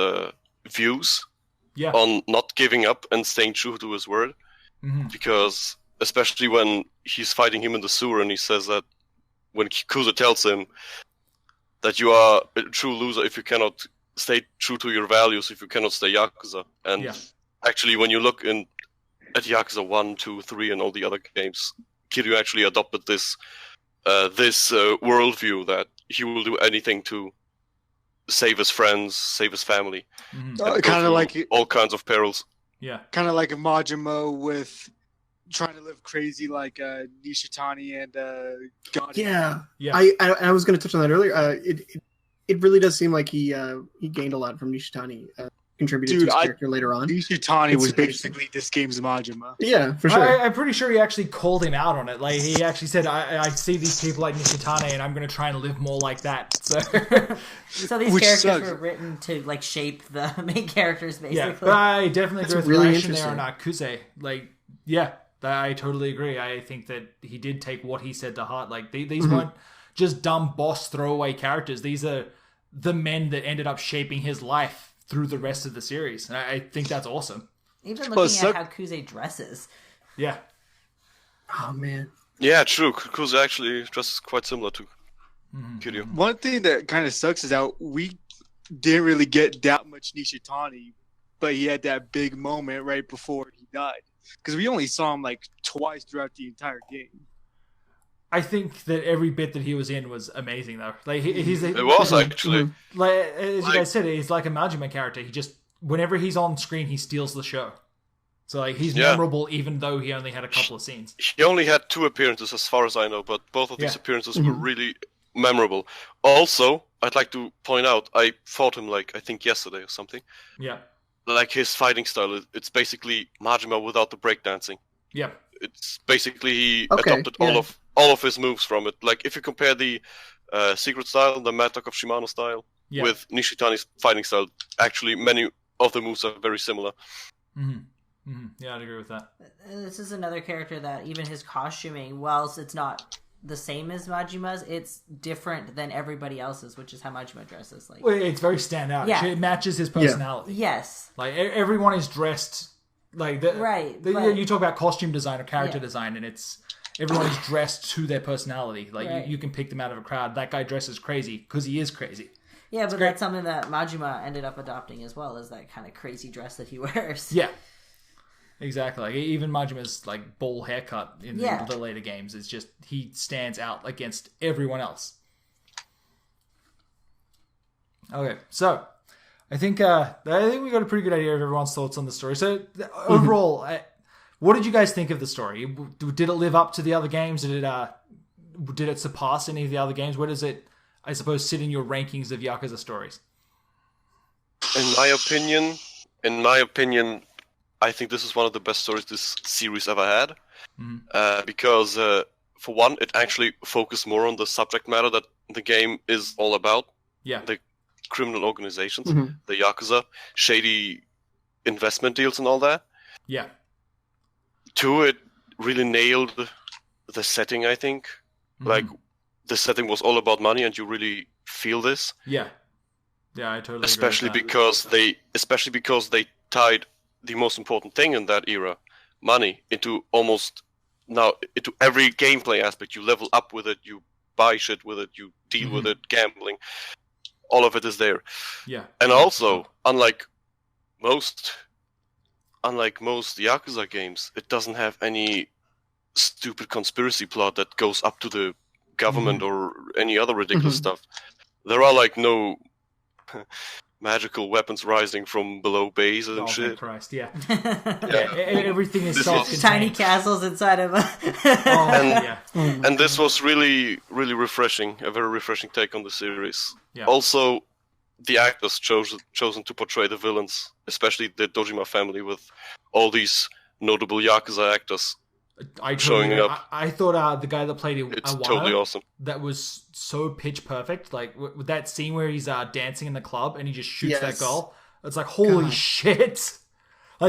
views on not giving up and staying true to his word. Mm-hmm. Because, especially when he's fighting him in the sewer and he says that when Kuze tells him that you are a true loser if you cannot stay true to your values, if you cannot stay Yakuza. And actually, when you look at Yakuza 1, 2, 3, and all the other games, Kiryu actually adopted this worldview that he will do anything to save his friends, save his family. Mm-hmm. Kind of like all kinds of perils. Yeah. Kind of like a Majima with trying to live crazy like Nishitani and God. Yeah. I was going to touch on that earlier. It really does seem like he gained a lot from Nishitani. Contributed to his character later on. Nishitani was basically this game's Majima. Yeah, for sure. I'm pretty sure he actually called him out on it. Like, he actually said, I see these people like Nishitani, and I'm going to try and live more like that. So these characters were written to like shape the main characters, basically. Yeah, but I definitely agree with the reaction there on Kuze. Like, yeah, I totally agree. I think that he did take what he said to heart. Like, these weren't just dumb boss throwaway characters. These are the men that ended up shaping his life through the rest of the series. And I think that's awesome. Even looking at how Kuze dresses. Yeah. Oh, man. Yeah, true. Kuze actually dresses quite similar to Kiryu. One thing that kind of sucks is how we didn't really get that much Nishitani, but he had that big moment right before he died. Because we only saw him like twice throughout the entire game. I think that every bit that he was in was amazing, though. Like it was actually. Like as you guys said, he's like a Majima character. He just whenever he's on screen, he steals the show. So like he's memorable, even though he only had a couple of scenes. He only had 2 appearances, as far as I know, but both of these appearances were really memorable. Also, I'd like to point out, I fought him like I think yesterday or something. Yeah. Like his fighting style, it's basically Majima without the breakdancing. Yeah. It's basically he adopted all of his moves from it. Like if you compare the secret style, the Mad Dog of Shimano style, with Nishitani's fighting style, actually many of the moves are very similar. Yeah, I'd agree with that. This is another character that even his costuming, whilst it's not the same as Majima's, it's different than everybody else's, which is how Majima dresses. Like, well, it's very standout. Yeah. It matches his personality. Yes. Like everyone is dressed like you talk about costume design or character design, and it's everyone is dressed to their personality. Like you can pick them out of a crowd. That guy dresses crazy because he is crazy. Yeah, but that's something that Majima ended up adopting as well, is that kind of crazy dress that he wears. Yeah. Exactly. Like even Majima's like bowl haircut in the later games is just he stands out against everyone else. Okay, so I think we got a pretty good idea of everyone's thoughts on the story. So overall, what did you guys think of the story? Did it live up to the other games? Did it surpass any of the other games? Where does it, I suppose, sit in your rankings of Yakuza stories? In my opinion, I think this is one of the best stories this series ever had. Because, for one, it actually focused more on the subject matter that the game is all about. Yeah. The criminal organizations, the Yakuza, shady investment deals and all that. Yeah. 2, it really nailed the setting, I think. Like, the setting was all about money and you really feel this. Yeah. Yeah, I totally especially agree with that. Especially because they tied the most important thing in that era, money, into every gameplay aspect. You level up with it, you buy shit with it, you deal with it, gambling. All of it is there. Yeah. And also, unlike most Yakuza games, it doesn't have any stupid conspiracy plot that goes up to the government or any other ridiculous stuff. There are like no magical weapons rising from below base and shit. Christ, yeah. Everything is soft. Tiny castles inside of and this was really, really refreshing. A very refreshing take on the series. Yeah. Also, the actors chosen to portray the villains, especially the Dojima family, with all these notable Yakuza actors showing up. I thought the guy that played it, it's totally awesome. That was so pitch perfect. Like with that scene where he's dancing in the club and he just shoots that goal. It's like holy shit!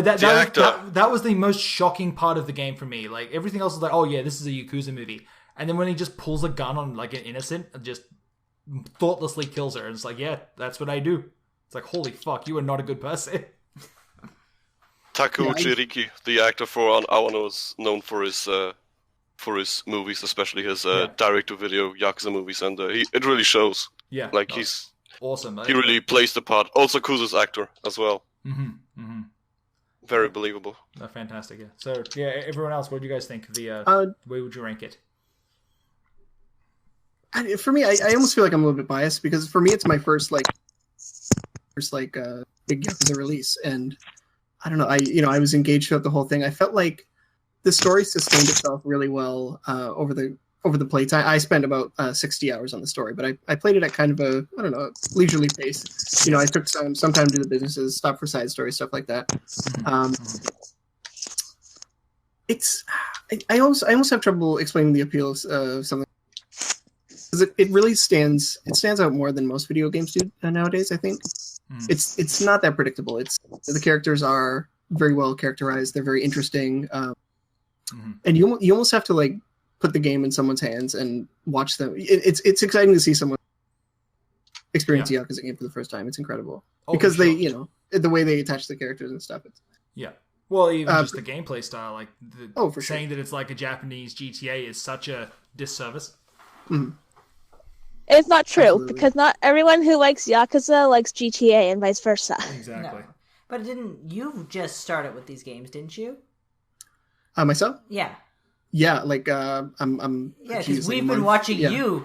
Like that was the most shocking part of the game for me. Like everything else was like, oh yeah, this is a Yakuza movie. And then when he just pulls a gun on like an innocent and just thoughtlessly kills her, and it's like, yeah, that's what I do. It's like, holy fuck, you are not a good person. Takeuchi Riki, the actor for Awano, is known for his movies, especially his direct-to-video Yakuza movies, and it really shows. Yeah, like he's awesome. He really plays the part. Also, Kuzu's actor as well. Mm-hmm. Very believable. Oh, fantastic. Yeah. So yeah, everyone else, what do you guys think? Where would you rank it? For me, I almost feel like I'm a little bit biased because for me, it's my first big Yakuza release, and I don't know. I was engaged throughout the whole thing. I felt like the story sustained itself really well over the playtime. I spent about 60 hours on the story, but I played it at kind of a leisurely pace. I took some time to do the businesses, stop for side stories, stuff like that. I almost have trouble explaining the appeal of something. It really stands out more than most video games do nowadays. I think it's not that predictable. The characters are very well characterized. They're very interesting, and you almost have to put the game in someone's hands and watch them. It's exciting to see someone experience a Yakuza game for the first time. It's incredible because they the way they attach the characters and stuff. Well, even just the gameplay style, saying that it's like a Japanese GTA is such a disservice. Mm-hmm. It's not true, Absolutely. because not everyone who likes Yakuza likes GTA and vice versa. Exactly. No. But you just started with these games, didn't you? Myself? Yeah. Yeah, I'm... Yeah, because we've been watching you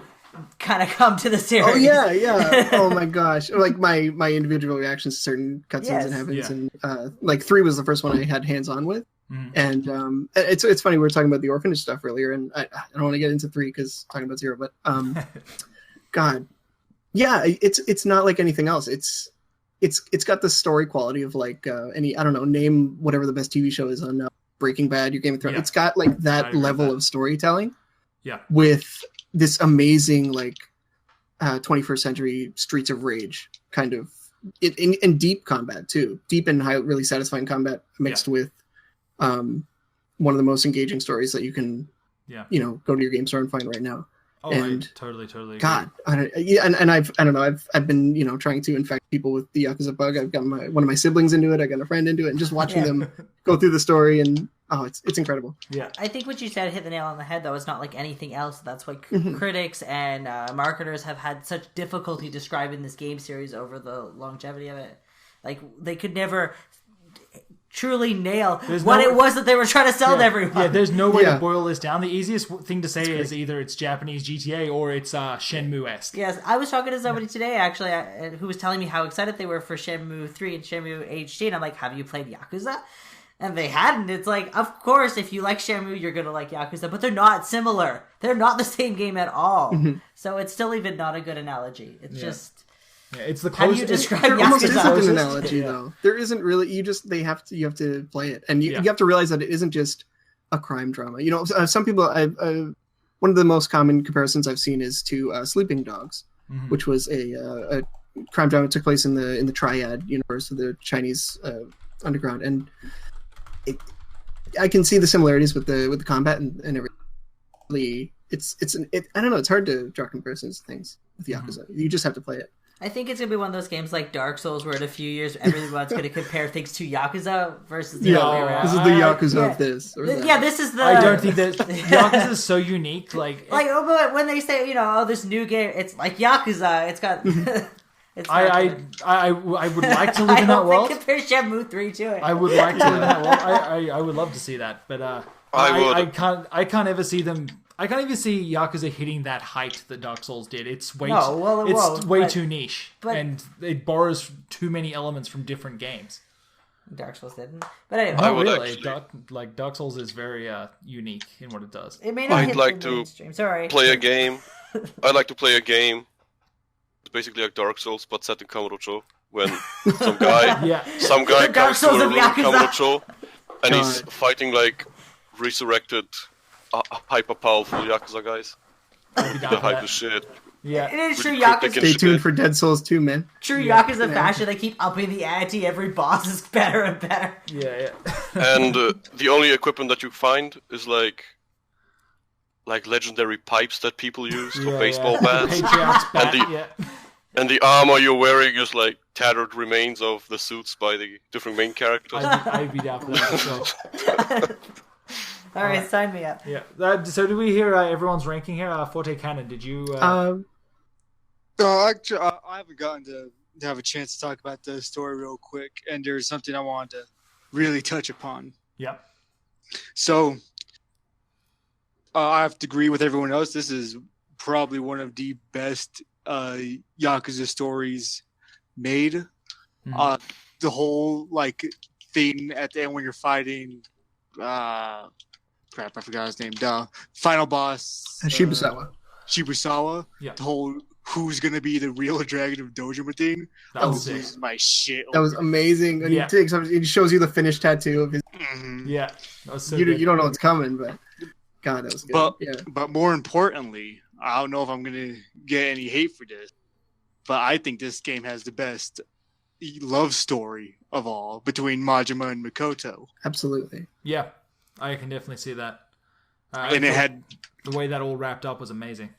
kind of come to the series. Oh, yeah. Oh, my gosh. My individual reactions to certain cutscenes and heavens. Yeah. And, 3 was the first one I had hands-on with. Mm-hmm. And it's funny, we were talking about the orphanage stuff earlier, and I don't want to get into 3 because talking about 0, but... God, yeah, it's not like anything else. It's got the story quality of name whatever the best TV show is on Breaking Bad, your Game of Thrones. Yeah. It's got that level of storytelling. Yeah. With this amazing 21st century Streets of Rage kind of in deep combat too, deep and really satisfying combat mixed with one of the most engaging stories that you can go to your game store and find right now. Oh, and I totally agree. God, I've been trying to infect people with the Yakuza bug. I've got one of my siblings into it. I got a friend into it, and just watching them go through the story, and it's incredible. Yeah, I think what you said hit the nail on the head. Though it's not like anything else. That's why critics and marketers have had such difficulty describing this game series over the longevity of it. Like they could never truly nail it was that they were trying to sell to everyone. Yeah, there's no way to boil this down. The easiest thing to say is either it's Japanese GTA or it's Shenmue-esque. Yes, I was talking to somebody today, actually, who was telling me how excited they were for Shenmue 3 and Shenmue HD, and I'm like, have you played Yakuza? And they hadn't. It's like, of course, if you like Shenmue, you're going to like Yakuza, but they're not similar. They're not the same game at all. Mm-hmm. So it's still even not a good analogy. It's just... Yeah, it's the closest. How do you describe Yakuza? Almost isn't an analogy though. There isn't really. You have to play it, and you have to realize that it isn't just a crime drama. Some people. One of the most common comparisons I've seen is to Sleeping Dogs, which was a crime drama that took place in the Triad universe of the Chinese underground, and I can see the similarities with the combat and everything. I don't know. It's hard to draw comparisons to things with Yakuza. You just have to play it. I think it's going to be one of those games like Dark Souls where in a few years everyone's going to compare things to Yakuza versus the other way around. This is the Yakuza of this. Or that. Yeah, this is the... I don't think that Yakuza is so unique. When they say, this new game, it's like Yakuza. It's got... I would like to live in that world. I compare Shenmue 3 to it. I would like to live in that world. I would love to see that. But I can't ever see them... I can't even see Yakuza hitting that height that Dark Souls did. It's way too niche, and it borrows too many elements from different games. Dark Souls didn't, but anyway. Not really. Dark Souls is very unique in what it does. It may not hit the mainstream. Play a game. I'd like to play a game. It's basically like Dark Souls, but set in Kamurocho. When some guy comes to a room in Kamurocho, and he's fighting resurrected. Hyper powerful Yakuza guys. The hype is shit. Yeah. It is true, Ridiculous. Yakuza. Stay tuned for Dead Souls 2, man. True Yakuza fashion, they keep upping the ante. Every boss is better and better. Yeah. And the only equipment that you find is like legendary pipes that people use for baseball bats. Patriarch's bat, And the armor you're wearing is like tattered remains of the suits by the different main characters. I'd be down for that for sure. All right, sign me up. Yeah. So did we hear everyone's ranking here? Forte Cannon, did you... Actually, I haven't gotten to have a chance to talk about the story real quick, and there's something I wanted to really touch upon. Yeah. So, I have to agree with everyone else. This is probably one of the best Yakuza stories made. Mm-hmm. The whole thing at the end when you're fighting crap, I forgot his name. Final boss Shibusawa. Yeah. The whole who's gonna be the real Dragon of Dojima thing. That was loses my shit. That was amazing. And he shows you the finished tattoo of his. Mm-hmm. Yeah, that was so you good. don't know what's coming, but God, that was good. But more importantly, I don't know if I'm gonna get any hate for this, but I think this game has the best love story of all between Majima and Mikoto. Absolutely. Yeah, I can definitely see that. And it had the way that all wrapped up was amazing.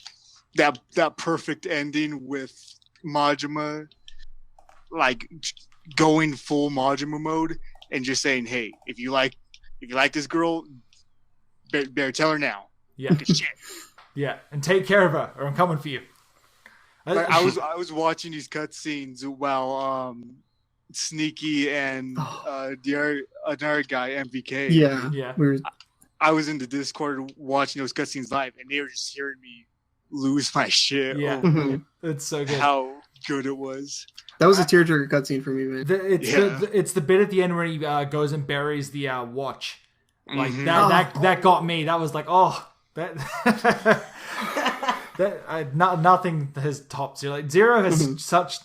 That perfect ending with Majima going full Majima mode and just saying, "Hey, if you like this girl, better tell her now." Yeah. Shit. Yeah, and take care of her, or I'm coming for you. I was watching these cutscenes while Sneaky and another guy MVK. Yeah. I was in the Discord watching those cutscenes live, and they were just hearing me lose my shit. Yeah, it's so good. How good it was. That was a tearjerker cutscene for me, man. It's the bit at the end where he goes and buries the watch. Like that got me. That was like, oh, that. Nothing has topped Zero. Like Zero has such,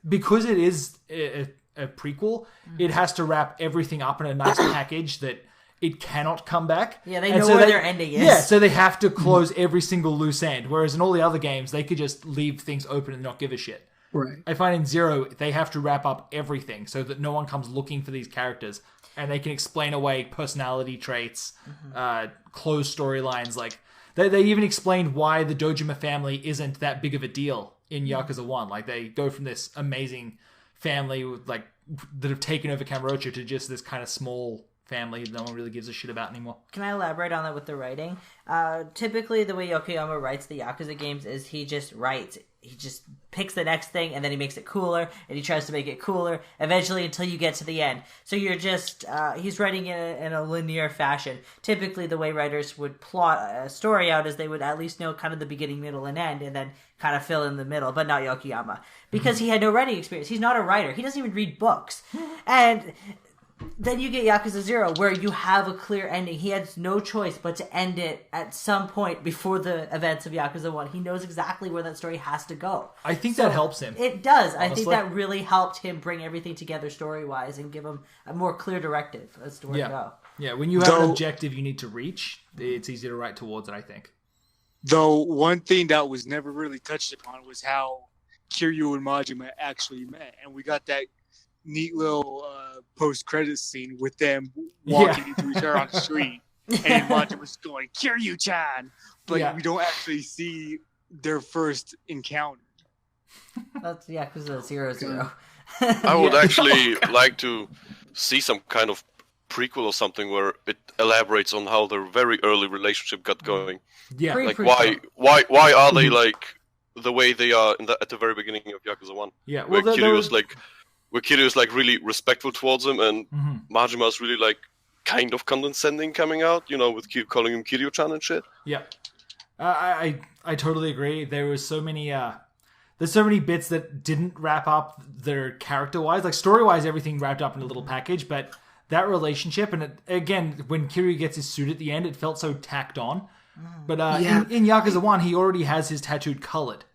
because it is a prequel. It has to wrap everything up in a nice package that it cannot come back. Yeah, they know where their ending is. Yeah, so they have to close every single loose end. Whereas in all the other games, they could just leave things open and not give a shit. Right. I find in Zero, they have to wrap up everything so that no one comes looking for these characters, and they can explain away personality traits, closed storylines. Like they even explained why the Dojima family isn't that big of a deal in Yakuza 1. Like they go from this amazing family that have taken over Kamurocho to just this kind of small family no one really gives a shit about anymore. Can I elaborate on that with the writing? Typically, the way Yokoyama writes the Yakuza games is he just writes. He just picks the next thing, and then he makes it cooler, and he tries to make it cooler, eventually until you get to the end. So you're just, he's writing in a linear fashion. Typically, the way writers would plot a story out is they would at least know kind of the beginning, middle, and end, and then kind of fill in the middle, but not Yokoyama. Because he had no writing experience. He's not a writer. He doesn't even read books. And then you get Yakuza 0, where you have a clear ending. He has no choice but to end it at some point before the events of Yakuza 1. He knows exactly where that story has to go. I think that helps him. It does. Honestly. I think that really helped him bring everything together story-wise and give him a more clear directive as to where to go. Yeah, when you have an objective you need to reach, it's easy to write towards it, I think. Though one thing that was never really touched upon was how Kiryu and Majima actually met. And we got that neat little post-credit scene with them walking into each other on the street, and Majima's going, "Kiryu-chan," but we don't actually see their first encounter. That's Yakuza 0. I would actually like to see some kind of prequel or something where it elaborates on how their very early relationship got going. Yeah, like why are they like the way they are at the very beginning of Yakuza 1? Yeah, well, where Kiryu is like really respectful towards him, and Majima is really like kind of condescending coming out, with calling him Kiryu-chan and shit. Yeah, I totally agree. There was so many there's so many bits that didn't wrap up their character-wise. Like story-wise, everything wrapped up in a little package, but that relationship, and again, when Kiryu gets his suit at the end, it felt so tacked on. But in Yakuza 1, he already has his tattoo colored.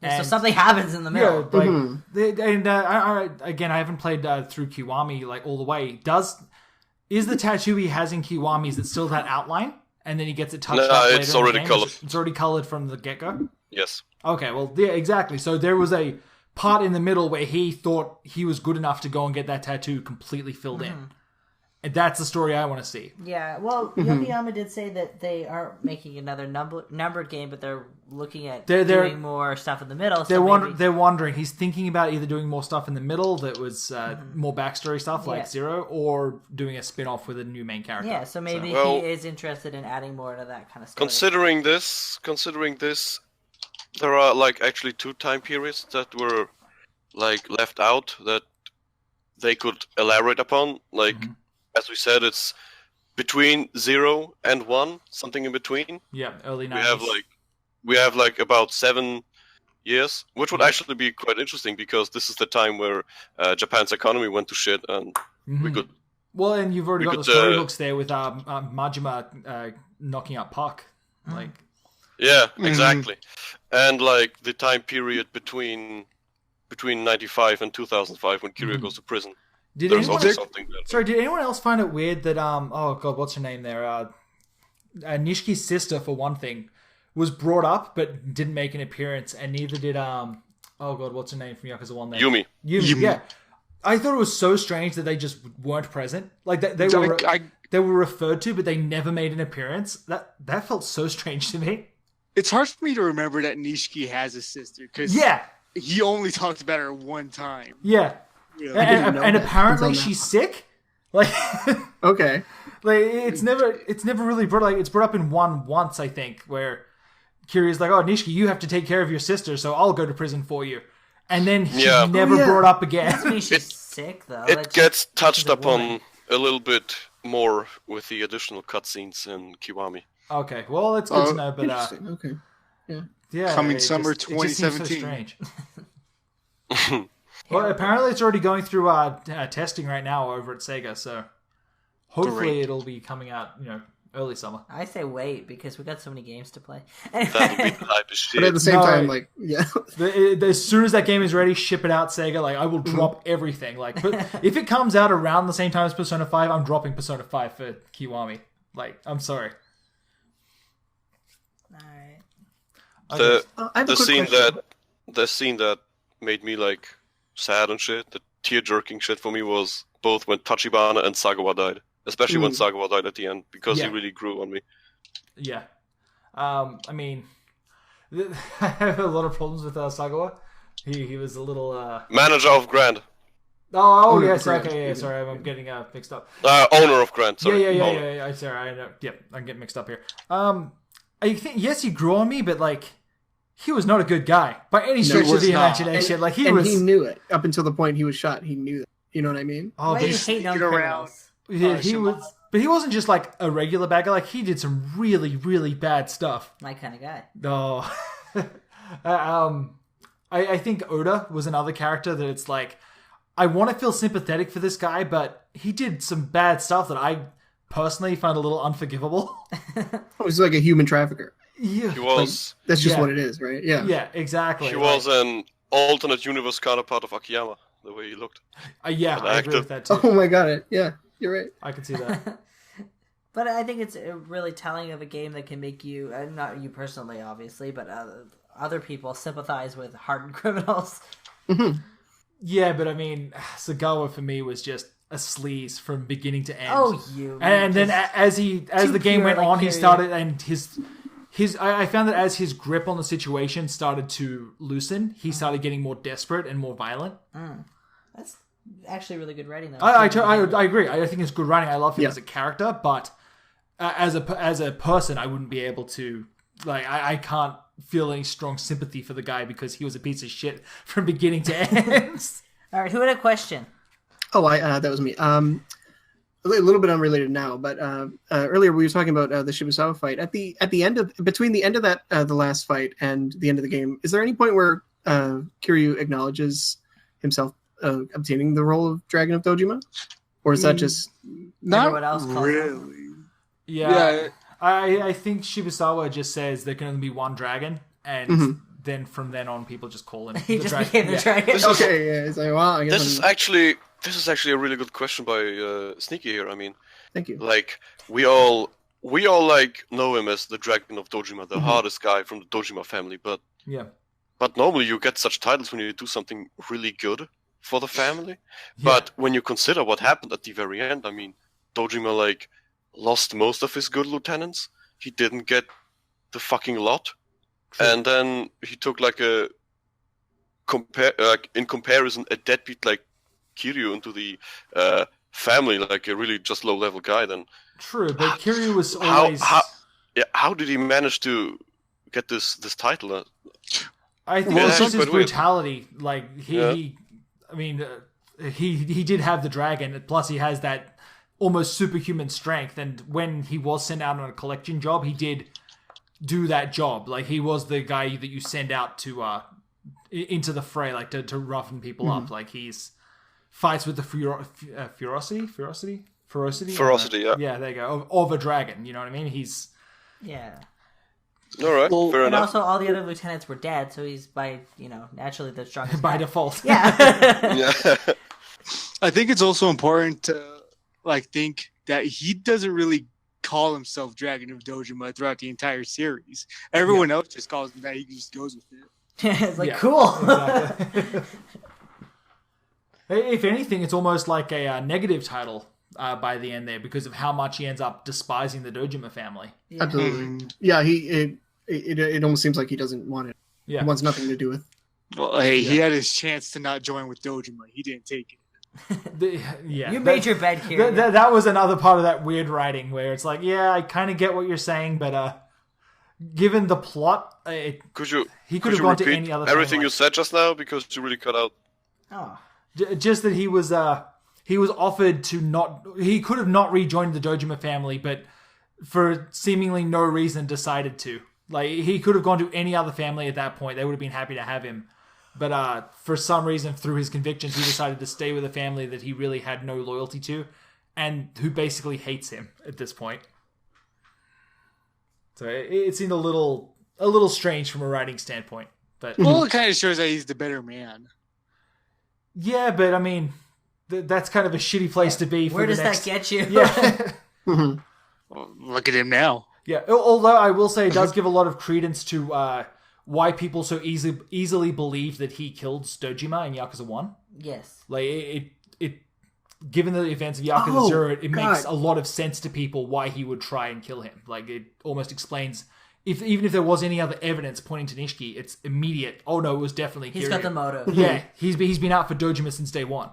So something happens in the middle. Again, I haven't played through Kiwami all the way. Is the tattoo he has in Kiwami, is it still that outline? and then he gets it touched up later it's already in the game? colored. It's already colored from the get-go? Yes. Okay, well, yeah, exactly. So there was a part in the middle where he thought he was good enough to go and get that tattoo completely filled in. And that's the story I want to see. Yeah, well, Yokoyama did say that they aren't making another numbered game, but they're looking at doing more stuff in the middle. They're wondering. He's thinking about either doing more stuff in the middle that was more backstory stuff like Zero, or doing a spin-off with a new main character. Yeah, so maybe he is interested in adding more to that kind of stuff. Considering this, there are like actually 2 time periods that were like left out that they could elaborate upon. Like as we said, it's between 0 and 1, something in between. Yeah, early 90s. We have like about 7 years, which would actually be quite interesting because this is the time where Japan's economy went to shit, and we could. Well, and you've already got the storybooks there with Majima knocking out Puck, like. Yeah, exactly, and like the time period between 95 and 2005 when Kiryu goes to prison. Did anyone else find it weird that oh god, what's her name there? Nishiki's sister, for one thing, was brought up but didn't make an appearance, and neither did oh god, what's her name from Yakuza 1 there? Yumi. Yeah. I thought it was so strange that they just weren't present. Like they were referred to, but they never made an appearance. That felt so strange to me. It's hard for me to remember that Nishiki has a sister because he only talked about her one time. Yeah. And apparently she's sick. Like okay. Like it's never really brought it's brought up in once, I think, where Kiryu's like, "Oh, Nishiki, you have to take care of your sister, so I'll go to prison for you." And then she's never brought up again. Doesn't mean she's sick though. It gets touched upon a little bit more with the additional cutscenes in Kiwami. Okay, well, it's good to know, but okay. Yeah. Coming summer 2017. It just seems so strange. Well, apparently it's already going through testing right now over at Sega, so hopefully it'll be coming out, early summer. I say wait because we got so many games to play. That'll be the hype as shit. But at the same time, as soon as that game is ready, ship it out, Sega. Like, I will drop everything. Like, but if it comes out around the same time as Persona 5, I'm dropping Persona 5 for Kiwami. Like, I'm sorry. All right. The scene that made me like sad and shit, the tear jerking shit for me was both when Tachibana and Sagawa died, especially when Sagawa died at the end because he really grew on me. Yeah, I mean, I have a lot of problems with Sagawa. He was a little manager of Grand. Oh yes, okay, yeah. Sorry, I'm getting mixed up. Owner of Grand. Sorry. Yeah. Sorry, I know. Yep, I'm getting mixed up here. I think yes, he grew on me, but like. He was not a good guy by any stretch of the imagination. Like he knew it up until the point he was shot. He knew that. You know what I mean? Oh, but he's hating on criminals. Yeah, he was, but he wasn't just like a regular bad guy. Like he did some really, really bad stuff. My kind of guy. No, I think Oda was another character that it's like I want to feel sympathetic for this guy, but he did some bad stuff that I personally find a little unforgivable. He's like a human trafficker. Yeah, he was. That's just what it is, right? Yeah. Yeah, exactly. He was an alternate universe counterpart of Akiyama, the way he looked. I agree with that too. Oh my god, yeah, you're right. I can see that. But I think it's really telling of a game that can make you, not you personally, obviously, but other people sympathize with hardened criminals. Mm-hmm. Yeah, but I mean, Sagawa for me was just a sleaze from beginning to end. Oh, you. And then as the game went on, he started, and I found that as his grip on the situation started to loosen, he started getting more desperate and more violent. That's actually really good writing, though. I agree. I think it's good writing. I love him as a character, but as a person, I wouldn't be able to. Like, I can't feel any strong sympathy for the guy because he was a piece of shit from beginning to end. All right, who had a question? Oh, that was me. A little bit unrelated now, but earlier we were talking about the Shibusawa fight. At the end of between the end of that the last fight and the end of the game, is there any point where Kiryu acknowledges himself obtaining the role of Dragon of Dojima, or is that just not really? Yeah. I think Shibusawa just says there can only be one dragon, and then from then on, people just call him. He just became the dragon. It's like, wow. I guess This is actually a really good question by Sneaky here. I mean, thank you. Like we all we all know him as the Dragon of Dojima, the hardest guy from the Dojima family. But normally you get such titles when you do something really good for the family. Yeah. But when you consider what happened at the very end, I mean, Dojima lost most of his good lieutenants. He didn't get the fucking lot, and then he took in comparison a deadbeat like Kiryu into the family, like a really just low level guy. Then true, but Kiryu was always how did he manage to get this title? I think it's just his brutality. Like he did have the dragon. Plus, he has that almost superhuman strength. And when he was sent out on a collection job, he did do that job. Like he was the guy that you send out to into the fray, like to roughen people up. Like he's fights with the ferocity. Yeah, there you go. Of a dragon. You know what I mean? He's all right, fair enough. Also, all the other lieutenants were dead, so he's naturally the strongest by default. Yeah. I think it's also important to think that he doesn't really call himself Dragon of Dojima throughout the entire series. Everyone else just calls him that. He just goes with it. It's cool. Exactly. If anything, it's almost like a negative title by the end there because of how much he ends up despising the Dojima family. Yeah. Absolutely. Yeah, it almost seems like he doesn't want it. Yeah. He wants nothing to do with. Well, he had his chance to not join with Dojima. He didn't take it. You made your bed here. That was another part of that weird writing where it's like, I kind of get what you're saying, but given the plot, he could have gone to any other. Everything you said just now because you really cut out. Oh, just that he was offered to not. He could have not rejoined the Dojima family, but for seemingly no reason decided to. Like he could have gone to any other family at that point. They would have been happy to have him. But for some reason, through his convictions, he decided to stay with a family that he really had no loyalty to and who basically hates him at this point. So it seemed a little strange from a writing standpoint. But it kind of shows that he's the better man. Yeah, but I mean, that's kind of a shitty place to be. Where does that get you? Yeah. Well, look at him now. Yeah, although I will say it does give a lot of credence to why people so easily believe that he killed Dojima in Yakuza 1. Yes. Like, it given the events of Yakuza 0, it makes a lot of sense to people why he would try and kill him. Like, it almost explains, even if there was any other evidence pointing to Nishiki, it's immediate. Oh no, it was definitely Kiryu. He's got the motive. Yeah, he's been out for Dojima since day one.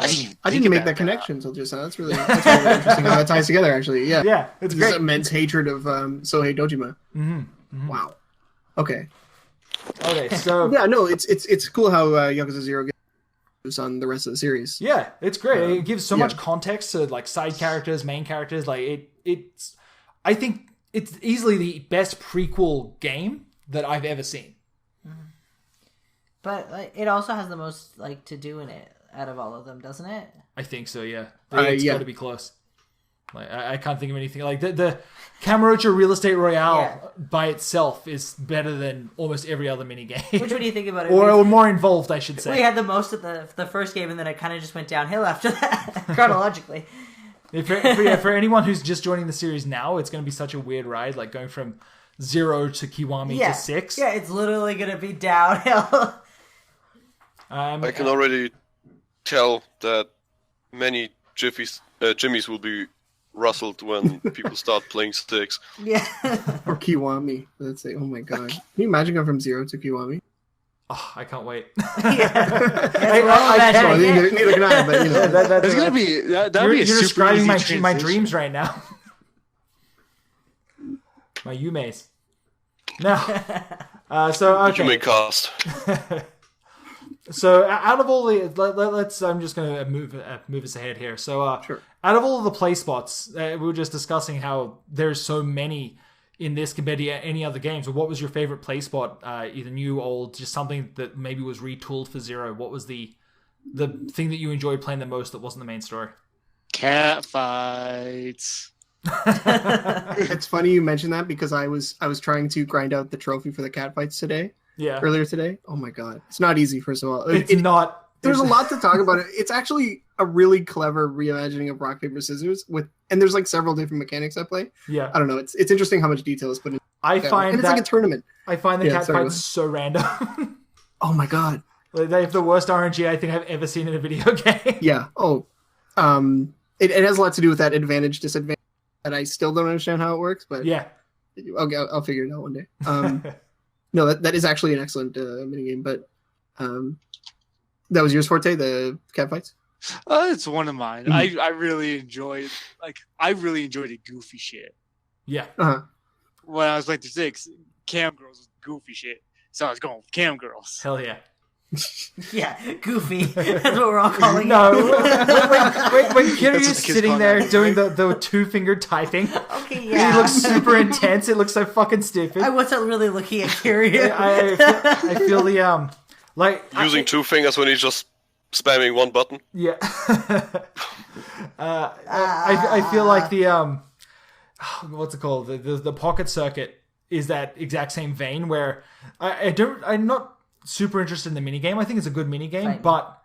I didn't make that connection until just now. That's really interesting how that ties together, actually. Yeah, yeah, it's great. This immense hatred of Sohei Dojima. Wow. Okay, so yeah, no, it's cool how Yakuza 0 gets on the rest of the series. Yeah, it's great. It gives so much context to like side characters, main characters. Like it's, I think it's easily the best prequel game that I've ever seen. But it also has the most to do in it. Out of all of them, doesn't it? I think so, yeah. It's got to be close. Like I can't think of anything. Like the Kamurocho Real Estate Royale by itself is better than almost every other minigame. Which one do you think about it? or more involved, I should say. We had the most at the first game, and then it kind of just went downhill after that, chronologically. For anyone who's just joining the series now, it's going to be such a weird ride, like going from 0 to Kiwami to 6. Yeah, it's literally going to be downhill. I can already tell that many Jimmies will be rustled when people start playing 6. Yeah. Or Kiwami. Let's say, oh my god. Can you imagine going from 0 to Kiwami? Oh, I can't wait. Neither can I, but you know. That's gonna be that'll be a you're super describing easy my dreams right now. My Yumeis. Now, so okay. Yume cast. So out of all the let's I'm just going to move us ahead here. So sure. Out of all of the play spots, we were just discussing how there's so many in this compared to any other game. So what was your favorite play spot? Either new, old, just something that maybe was retooled for 0. What was the thing that you enjoyed playing the most that wasn't the main story? Cat fights. It's funny you mentioned that because I was trying to grind out the trophy for the cat fights today. Yeah. Earlier today. Oh my god. It's not easy, first of all. It's not there's a lot to talk about. It's actually a really clever reimagining of rock paper scissors and there's like several different mechanics at play. Yeah, I don't know. It's interesting how much detail is put in. And it's like a tournament. I find the cat fights so random. Oh my god, they have the worst RNG I think I've ever seen in a video game. Yeah. Oh, it has a lot to do with that advantage disadvantage, and I still don't understand how it works. But yeah, I'll figure it out one day. No, that is actually an excellent minigame, but that was yours, Forte, the cat fights? It's one of mine. I really enjoyed the goofy shit. Yeah. Uh-huh. When I was like 6, Cam Girls was goofy shit. So I was going with Cam Girls. Hell yeah. Yeah, goofy. That's what we're all calling it. No, when Kiryu's sitting there doing the 2-finger typing, okay, yeah. He looks super intense. It looks so fucking stupid. I wasn't really looking at Kiryu. I feel the using 2 fingers when he's just spamming one button. Yeah. I feel like the what's it called? The pocket circuit is that exact same vein where I'm not super interested in the minigame. I think it's a good minigame, but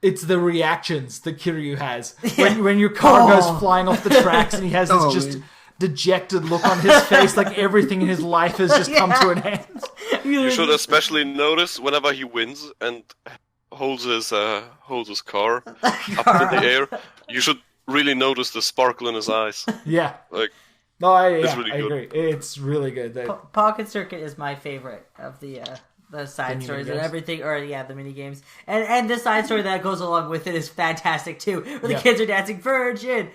it's the reactions that Kiryu has. When your car goes flying off the tracks and he has this just dejected look on his face, like everything in his life has just come to an end. You should especially notice whenever he wins and holds his car up in the air. You should really notice the sparkle in his eyes. Yeah. I agree. It's really good. Pocket Circuit is my favorite of the side stories and everything, the mini games, and the side story that goes along with it is fantastic too, where the kids are dancing virgin.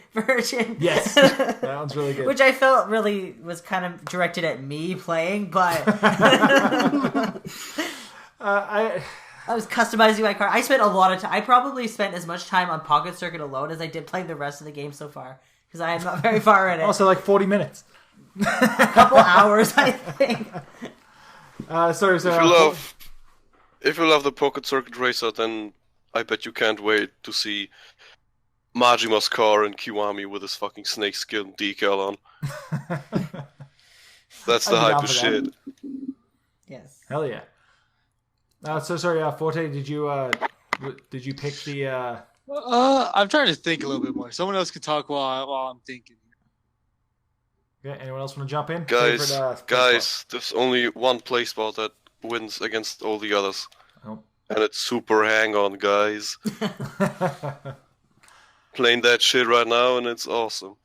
Yes, that one's really good. Which I felt really was kind of directed at me playing, but I was customizing my car. I spent a lot of time. I probably spent as much time on Pocket Circuit alone as I did playing the rest of the game so far, because I am not very far in it. Also, like 40 minutes, a couple hours, I think. If you love the Pocket Circuit Racer, then I bet you can't wait to see Majima's car and Kiwami with his fucking snakeskin decal on. That's the hype of shit. Yes. Hell yeah. Forte, did you pick the? I'm trying to think a little bit more. Someone else can talk while I'm thinking. Okay, anyone else want to jump in? Guys, there's only one play spot that wins against all the others. Oh. And it's Super Hang On, guys. Playing that shit right now, and it's awesome.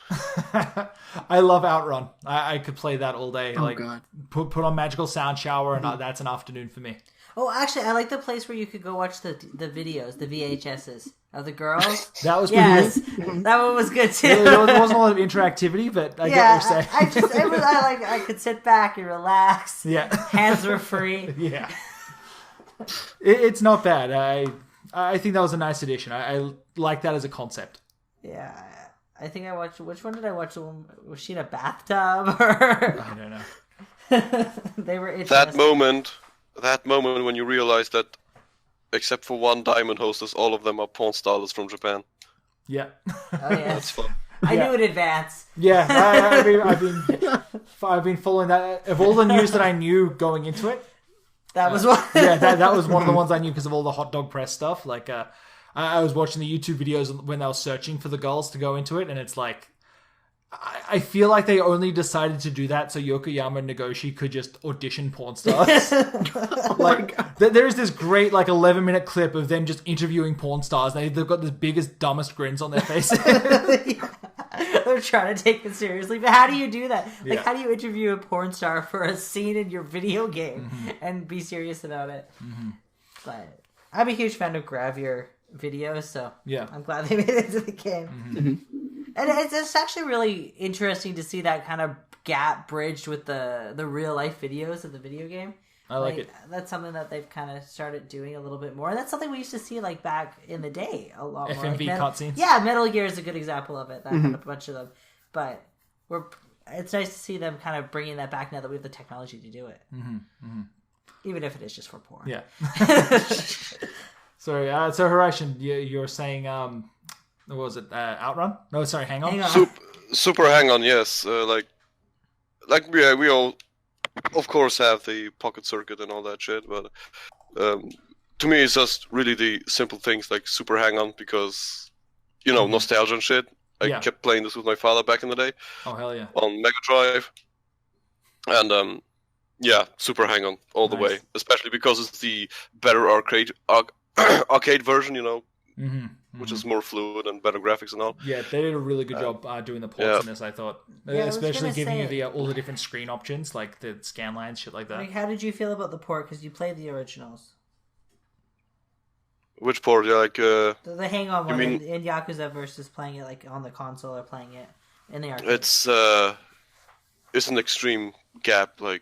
I love Outrun. I could play that all day. Oh, God. Put on Magical Sound Shower, and that's an afternoon for me. Oh, actually, I like the place where you could go watch the videos, the VHSs of the girls. That was pretty good. That one was good too. There wasn't a lot of interactivity, but I get what you're saying. I could sit back and relax. Yeah, hands were free. Yeah, it's not bad. I think that was a nice addition. I like that as a concept. Yeah, I think I watched. Which one did I watch? The one, was she in a bathtub? Or... I don't know. They were interesting. That moment when you realize that, except for one Diamond Hostess, all of them are porn stars from Japan. Yeah. Oh yeah, that's fun. I knew in advance. Yeah, I've been following that. Of all the news that I knew going into it, that was one. that was one of the ones I knew because of all the hot dog press stuff. Like, I was watching the YouTube videos when they were searching for the girls to go into it, and it's like, I feel like they only decided to do that so Yokoyama and Nagoshi could just audition porn stars. There's this great 11-minute clip of them just interviewing porn stars, and they've got the biggest, dumbest grins on their faces. They're trying to take it seriously, but how do you do that? How do you interview a porn star for a scene in your video game and be serious about it? Mm-hmm. But I'm a huge fan of Gravier videos, so I'm glad they made it into the game. Mm-hmm. And it's actually really interesting to see that kind of gap bridged with the real life videos of the video game. I like it. That's something that they've kind of started doing a little bit more. And that's something we used to see back in the day a lot more. FMV cutscenes. Yeah, Metal Gear is a good example of it. That had a bunch of them. But it's nice to see them kind of bringing that back now that we have the technology to do it. Mm-hmm. Mm-hmm. Even if it is just for porn. Yeah. Sorry. So Horation, you're saying... what was it? Outrun? No, sorry, Hang On. Super Hang On, yes. We all, of course, have the Pocket Circuit and all that shit, but to me, it's just really the simple things like Super Hang-On because, nostalgia and shit. I kept playing this with my father back in the day. Oh, hell yeah. On Mega Drive. And, Super Hang-On all the way. Especially because it's the better arcade version, which is more fluid and better graphics and all. Yeah, they did a really good job doing the ports in this, I thought. Especially giving you all the different screen options, like the scan lines, shit like that. Like, how did you feel about the port? Because you played the originals. Which port? Yeah, like the hang-on one in Yakuza versus playing it like on the console or playing it in the arcade. It's an extreme gap. Like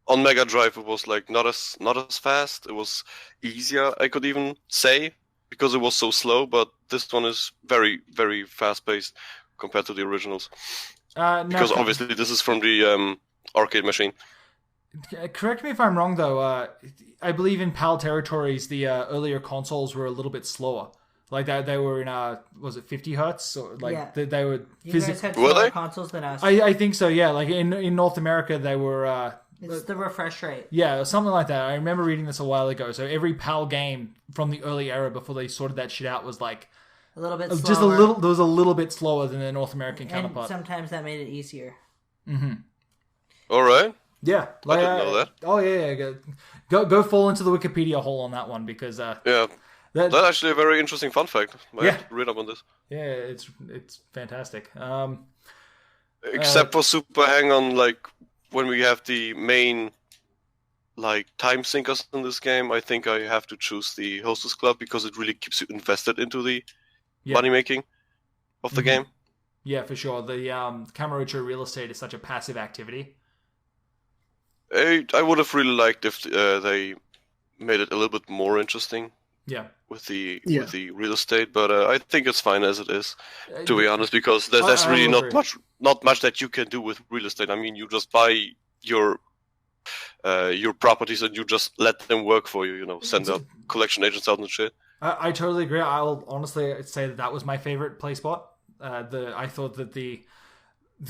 on Mega Drive, it was like not as fast. It was easier, I could even say, because it was so slow. But this one is very, very fast-paced compared to the originals. Because obviously this is from the arcade machine. Correct me if I'm wrong, though. I believe in PAL territories, the earlier consoles were a little bit slower. Like they were in was it 50 hertz? Or like they were. You guys had slower consoles than us. I think so. Yeah, like in North America, they were. It's the refresh rate. Yeah, something like that. I remember reading this a while ago. So every PAL game from the early era before they sorted that shit out was like a little bit slower. Just a little. There was a little bit slower than the North American counterpart. And sometimes that made it easier. Mm-hmm. All right. Yeah, I didn't know that. Oh yeah. Go fall into the Wikipedia hole on that one because that's actually a very interesting fun fact. I have to read up on this. Yeah, it's fantastic. Except for Super Hang-On, like when we have the main like time sinkers in this game, I think I have to choose the Hostess Club because it really keeps you invested into the money making of the game. Yeah, for sure. The Kamurocho real estate is such a passive activity. I would have really liked if they made it a little bit more interesting. Yeah. With the real estate, but I think it's fine as it is, to be honest, because there's really not much that you can do with real estate. I mean, you just buy your properties and you just let them work for you. Send out collection agents out and shit. I totally agree. I'll honestly say that was my favorite play spot. I thought that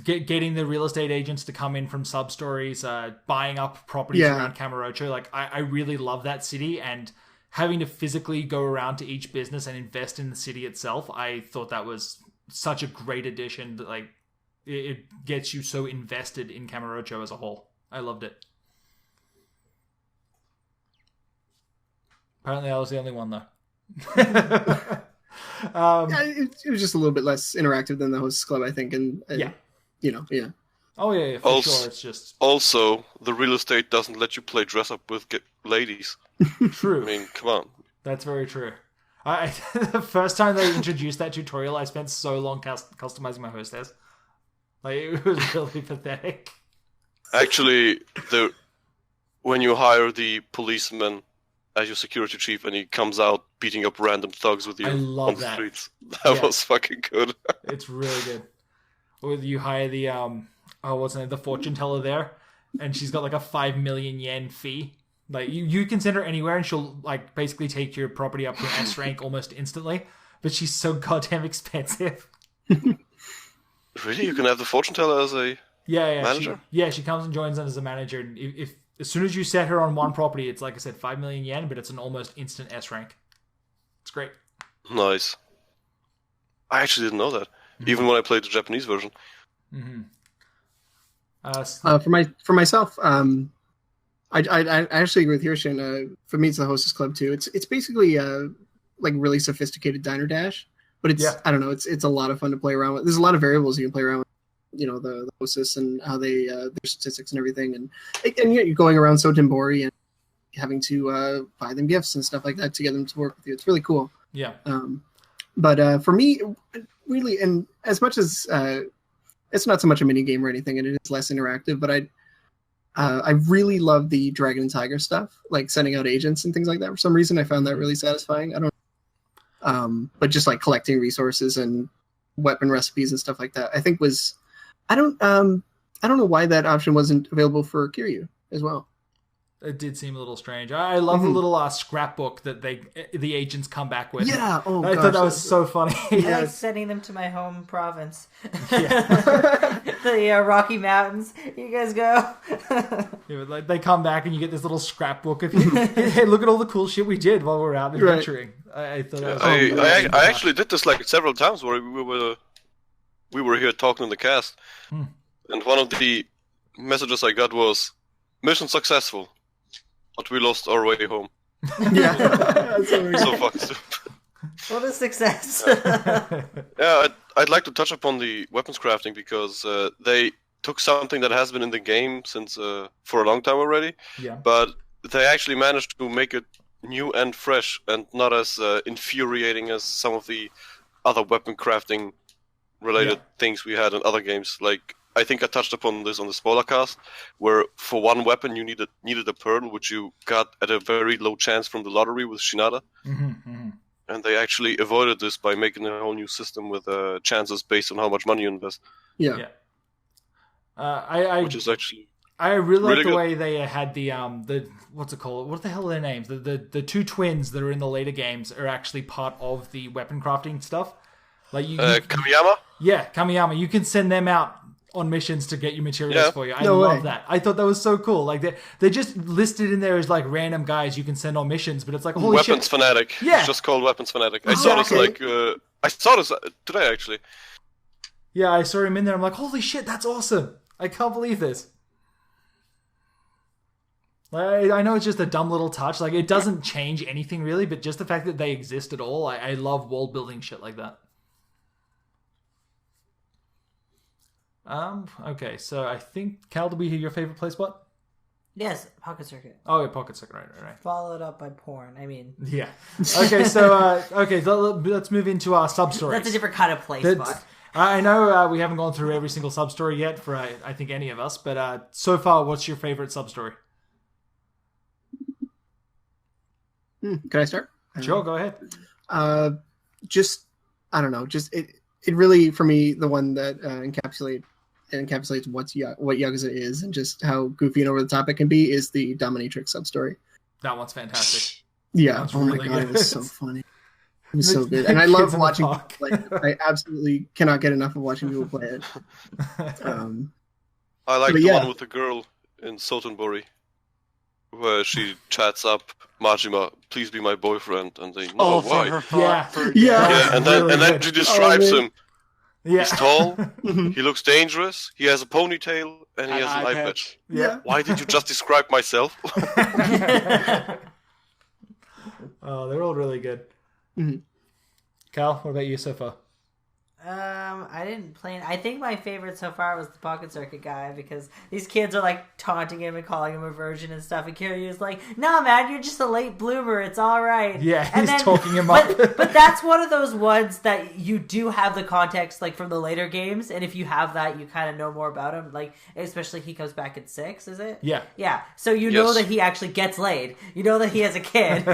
getting the real estate agents to come in from sub-stories, buying up properties around Kamurocho. Like, I really love that city, and having to physically go around to each business and invest in the city itself, I thought that was such a great addition that, like, it gets you so invested in Kamurocho as a whole. I loved it. Apparently I was the only one, though. It was just a little bit less interactive than the Hostess Club, I think, and Oh yeah, for sure. It's just also the real estate doesn't let you play dress up with ladies. True. I mean, come on. That's very true. The first time they introduced that tutorial, I spent so long customizing my hostess. Like, it was really pathetic. Actually, when you hire the policeman as your security chief and he comes out beating up random thugs with you on the streets, that was fucking good. It's really good. Or you hire the the fortune teller there, and she's got like a 5 million yen fee. Like you can send her anywhere, and she'll like basically take your property up to an S rank almost instantly. But she's so goddamn expensive. Really, you can have the fortune teller as a manager? She comes and joins in as a manager. And if as soon as you set her on one property, it's like I said, 5 million yen, but it's an almost instant S rank. It's great. Nice. I actually didn't know that. Even when I played the Japanese version. Mm-hmm. For myself, I actually agree with Hirshin. For me, it's the Hostess Club too. It's basically like really sophisticated Diner Dash, but it's I don't know. It's a lot of fun to play around with. There's a lot of variables you can play around with. The hostess and how they their statistics and everything, and you're going around Sotenbori and having to buy them gifts and stuff like that to get them to work with you. It's really cool. Yeah. But for me, really, and as much as it's not so much a mini game or anything, and it is less interactive, but I really love the Dragon and Tiger stuff, like sending out agents and things like that. For some reason, I found that really satisfying. I don't, but just like collecting resources and weapon recipes and stuff like that, I think was, I don't know why that option wasn't available for Kiryu as well. It did seem a little strange. I love the little scrapbook that the agents come back with. Yeah, I thought that was so funny. I like sending them to my home province. The Rocky Mountains. You guys go. Like they come back and you get this little scrapbook of hey, look at all the cool shit we did while we were out adventuring. I thought that was I actually did this like several times where we were here talking in the cast, and one of the messages I got was mission successful. But we lost our way home. Yeah. So fucking stupid. What a success. Yeah, I'd like to touch upon the weapons crafting because they took something that has been in the game since for a long time already. Yeah. But they actually managed to make it new and fresh and not as infuriating as some of the other weapon crafting related things we had in other games. Like, I think I touched upon this on the Spoilercast, where for one weapon you needed a pearl, which you got at a very low chance from the lottery with Shinada. And they actually avoided this by making a whole new system with chances based on how much money you invest. Yeah. Which is actually I really like the good. way they had the what's it called? What the hell are their names? The two twins that are in the later games are actually part of the weapon crafting stuff. Like Kamiyama? Yeah, Kamiyama. You can send them out on missions to get your materials for you. I love that. I thought that was so cool. Like they just listed in there as like random guys you can send on missions, but it's like holy Weapons shit. Fanatic. Yeah. It's just called Weapons Fanatic. I saw this I saw this today actually. Yeah, I saw him in there. I'm like, holy shit, that's awesome. I can't believe this. I know it's just a dumb little touch. Like, it doesn't change anything really, but just the fact that they exist at all, I love world building shit like that. Okay, so I think, Cal, did we hear your favorite play spot? Yes, Pocket Circuit. Oh, yeah, Pocket Circuit, right. Followed up by porn. I mean... Yeah. Okay, so, let's move into our sub-stories. That's a different kind of play spot. I know we haven't gone through every single sub-story yet for, I think, any of us, but so far, what's your favorite sub-story? Can I start? Sure, go ahead. I don't know. Just it really, for me, the one that encapsulates what Yakuza is and just how goofy and over the top it can be is the Dominatrix sub-story. That one's fantastic. Yeah. Oh my god, it was so funny. It was so good, and I love watching people play it. I absolutely cannot get enough of watching people play it. I like the one with the girl in Sotenbori, where she chats up Majima, please be my boyfriend, and they know why. Yeah, and then she describes him. Yeah. He's tall, he looks dangerous, he has a ponytail, and he has an eye patch. Yeah. Why did you just describe myself? Oh, they're all really good. Cal, what about you so far? I didn't play. I think my favorite so far was the Pocket Circuit guy because these kids are like taunting him and calling him a virgin and stuff. And Kiryu's like, "No, man, you're just a late bloomer. It's all right." Yeah, he's talking him up. But that's one of those ones that you do have the context like from the later games, and if you have that, you kind of know more about him. Like especially he comes back at 6, is it? Yeah. Yeah. So you know that he actually gets laid. You know that he has a kid.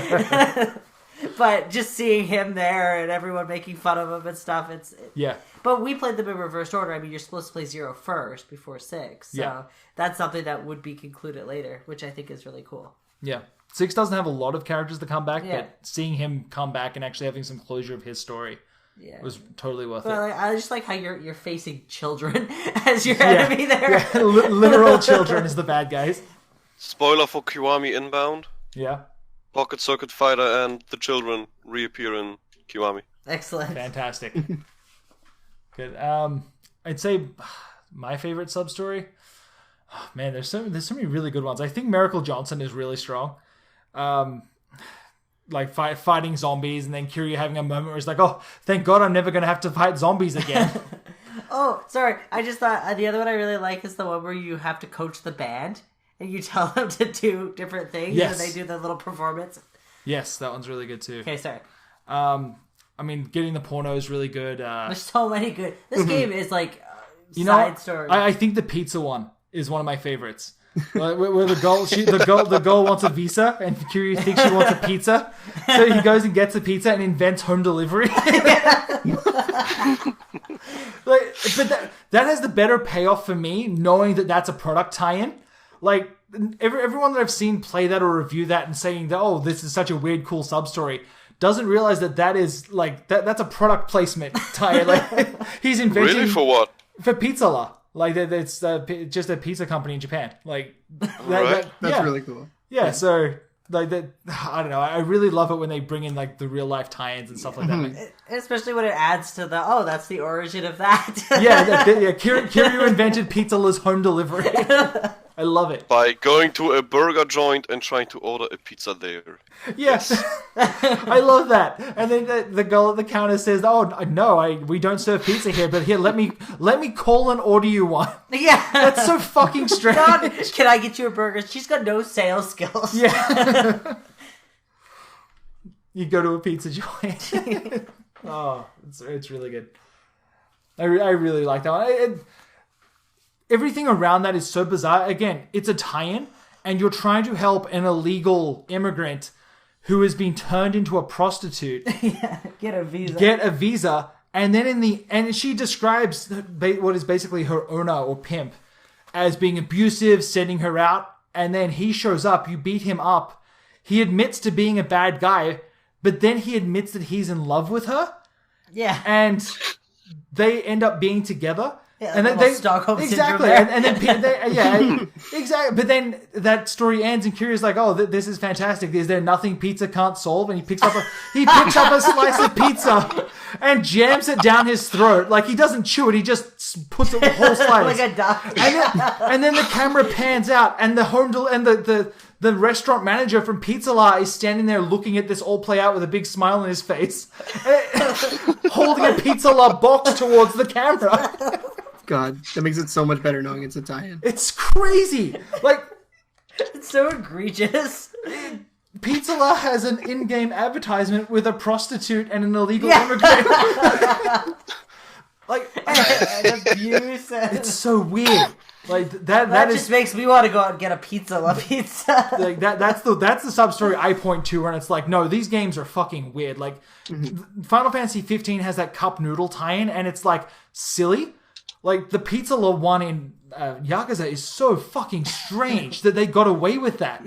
But just seeing him there and everyone making fun of him and stuff, yeah. But we played them in reverse order. I mean, you're supposed to play 0 first before 6. So that's something that would be concluded later, which I think is really cool. Yeah. 6 doesn't have a lot of characters that come back, but seeing him come back and actually having some closure of his story was totally worth it. I just like how you're facing children as your enemy there. Yeah. Literal children as the bad guys. Spoiler for Kiwami Inbound. Yeah. Pocket Circuit Fighter and the children reappear in Kiwami. Excellent. Fantastic. Good. I'd say my favorite sub-story. Oh, man, there's so many really good ones. I think Miracle Johnson is really strong. Like fighting zombies and then Kiryu having a moment where he's like, oh, thank God I'm never going to have to fight zombies again. Oh, sorry. I just thought the other one I really like is the one where you have to coach the band. And you tell them to do different things, and they do their little performance. Yes, that one's really good too. Okay, sorry. I mean, getting the porno is really good. There's so many good. This game is like side story. I think the pizza one is one of my favorites. Where the girl wants a visa, and Kiryu thinks she wants a pizza, so he goes and gets a pizza and invents home delivery. But that has the better payoff for me, knowing that that's a product tie-in. Like, everyone that I've seen play that or review that and saying that, oh, this is such a weird, cool sub-story, doesn't realize that is, like, that's a product placement tie. Like, he's inventing... Really? For what? For Pizzala. Like, it's just a pizza company in Japan. Like, that's really cool. Yeah, so... Like that, I don't know. I really love it when they bring in like the real life tie-ins and stuff like that. Especially when it adds to the that's the origin of that. Kiryu invented Pizzala's home delivery. I love it. By going to a burger joint and trying to order a pizza there. Yes, I love that. And then the girl at the counter says, "Oh no, we don't serve pizza here, but here, let me call and order you one." Yeah, that's so fucking strange. God, can I get you a burger? She's got no sales skills. Yeah. You go to a pizza joint. Oh, it's really good. I really like that one. Everything around that is so bizarre. Again, it's a tie-in, and you're trying to help an illegal immigrant who has been turned into a prostitute. Yeah, get a visa. And then and she describes what is basically her owner or pimp as being abusive, sending her out. And then he shows up, you beat him up. He admits to being a bad guy, but then he admits that he's in love with her. Yeah. And they end up being together. Yeah, and then Stockholm exactly, and then exactly. But then that story ends, and Kiryu's like, "Oh, this is fantastic. Is there nothing pizza can't solve?" And he picks up a slice of pizza and jams it down his throat. Like, he doesn't chew it; he just puts it the whole slice like a duck. And then the camera pans out, and the restaurant manager from Pizza La is standing there looking at this all play out with a big smile on his face, holding a Pizza La box towards the camera. God, that makes it so much better knowing it's a tie-in. It's crazy. Like, it's so egregious. Pizza La has an in-game advertisement with a prostitute and an illegal immigrant. Like, and abuse. It's so weird. Like that just makes me want to go out and get a Pizza La pizza. Like that's the sub story I point to, and it's like, no, these games are fucking weird. Like, Final Fantasy 15 has that cup noodle tie-in, and it's like silly. Like, the Pizza La one in Yakuza is so fucking strange that they got away with that.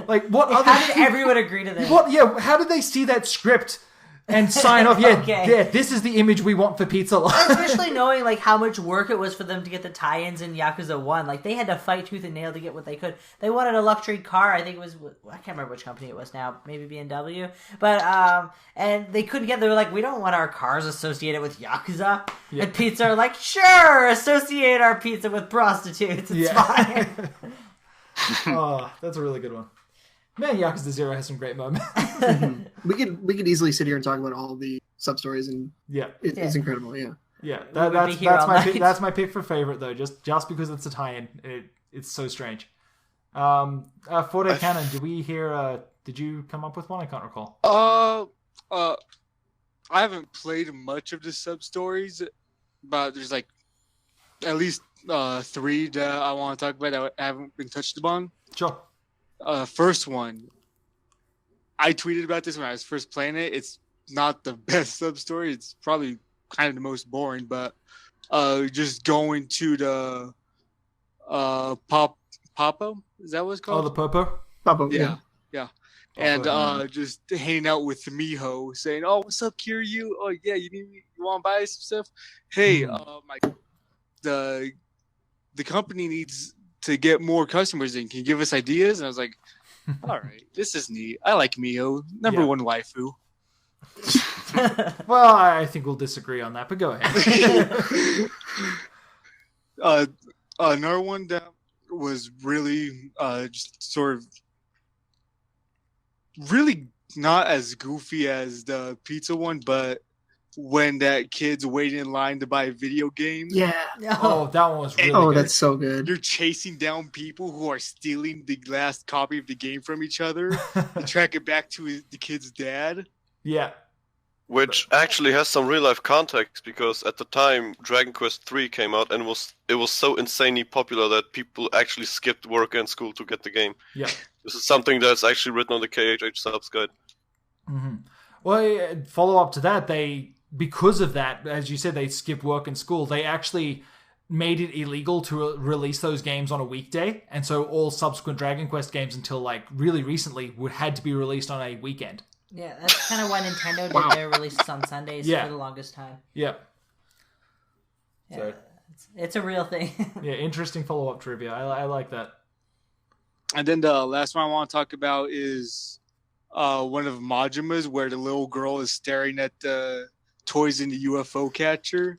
Like, how did everyone agree to this? How did they see that script and sign off? Yeah, this is the image we want for Pizza La. Especially knowing like how much work it was for them to get the tie-ins in Yakuza 1. Like, they had to fight tooth and nail to get what they could. They wanted a luxury car. I think it was, I can't remember which company it was now. Maybe BMW. But and they couldn't get. They were like, we don't want our cars associated with Yakuza. Yeah. And Pizza are like, sure, associate our pizza with prostitutes. It's fine. Oh, that's a really good one. Man, Yakuza 0 has some great moments. We could easily sit here and talk about all the sub stories, and it's incredible. Yeah. That's my pick for favorite though. Just because it's a tie-in, it's so strange. Forte Cannon, did we hear? Did you come up with one? I can't recall. I haven't played much of the sub stories, but there's like at least 3 that I want to talk about that haven't been touched upon. Sure. First one, I tweeted about this when I was first playing it. It's not the best sub story. It's probably kind of the most boring, but just going to the Popo, is that what it's called? Oh, the Popo? Popo, yeah. And just hanging out with Miho, saying, "Oh, what's up, Kiryu? Oh, yeah, you want to buy some stuff? Hey, the company needs to get more customers in. Can you give us ideas?" And I was like, all right, this is neat. I like Miho, number one waifu. Well, I think we'll disagree on that, but go ahead. Another one that was really just sort of really not as goofy as the pizza one, but when that kid's waiting in line to buy a video game. Yeah. Oh, that one was really good. That's so good. You're chasing down people who are stealing the last copy of the game from each other to track it back to the kid's dad. Yeah. Which actually has some real life context, because at the time Dragon Quest III came out, and it was so insanely popular that people actually skipped work and school to get the game. Yeah. This is something that's actually written on the KHH subs guide. Mm-hmm. Well, follow up to that, because of that, as you said, they skipped work and school. They actually made it illegal to release those games on a weekday, and so all subsequent Dragon Quest games until like really recently had to be released on a weekend. Yeah, that's kind of why Nintendo did their releases on Sundays for the longest time. Yeah. Yeah, So, it's a real thing. Yeah, interesting follow-up trivia. I like that. And then the last one I want to talk about is one of Majima's where the little girl is staring at the toys in the UFO catcher.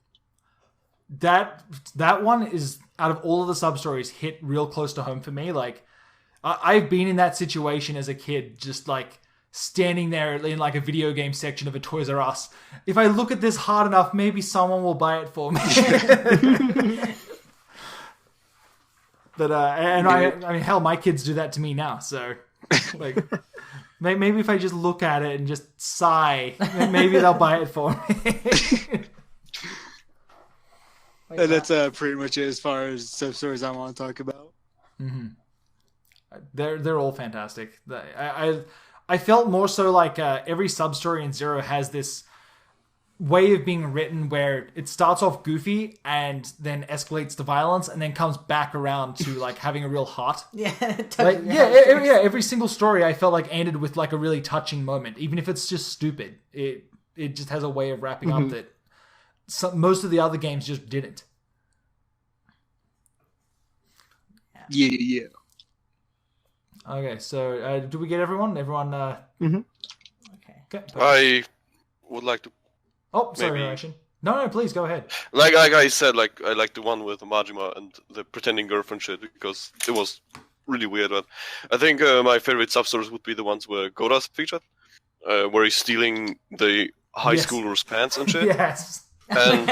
That one is, out of all of the sub-stories, hit real close to home for me. Like, I've been in that situation as a kid, just like standing there in like a video game section of a Toys R Us. If I look at this hard enough, maybe someone will buy it for me. But I mean, hell, my kids do that to me now. So, like, maybe if I just look at it and just sigh, maybe they'll buy it for me. And that's pretty much it as far as sub stories I want to talk about. Mm-hmm. They're all fantastic. I felt more so like every sub story in Zero has this way of being written where it starts off goofy and then escalates to violence and then comes back around to like having a real heart. Every single story I felt like ended with like a really touching moment, even if it's just stupid. It just has a way of wrapping up that most of the other games just didn't. Yeah. Okay, so do we get everyone? Everyone? Okay. I would like to. Oh, sorry, Ration. No, please go ahead. Like I said, like I like the one with Majima and the pretending girlfriend shit because it was really weird. But I think my favorite sub-stories would be the ones where Goda's featured, where he's stealing the high schooler's pants and shit. Yes. And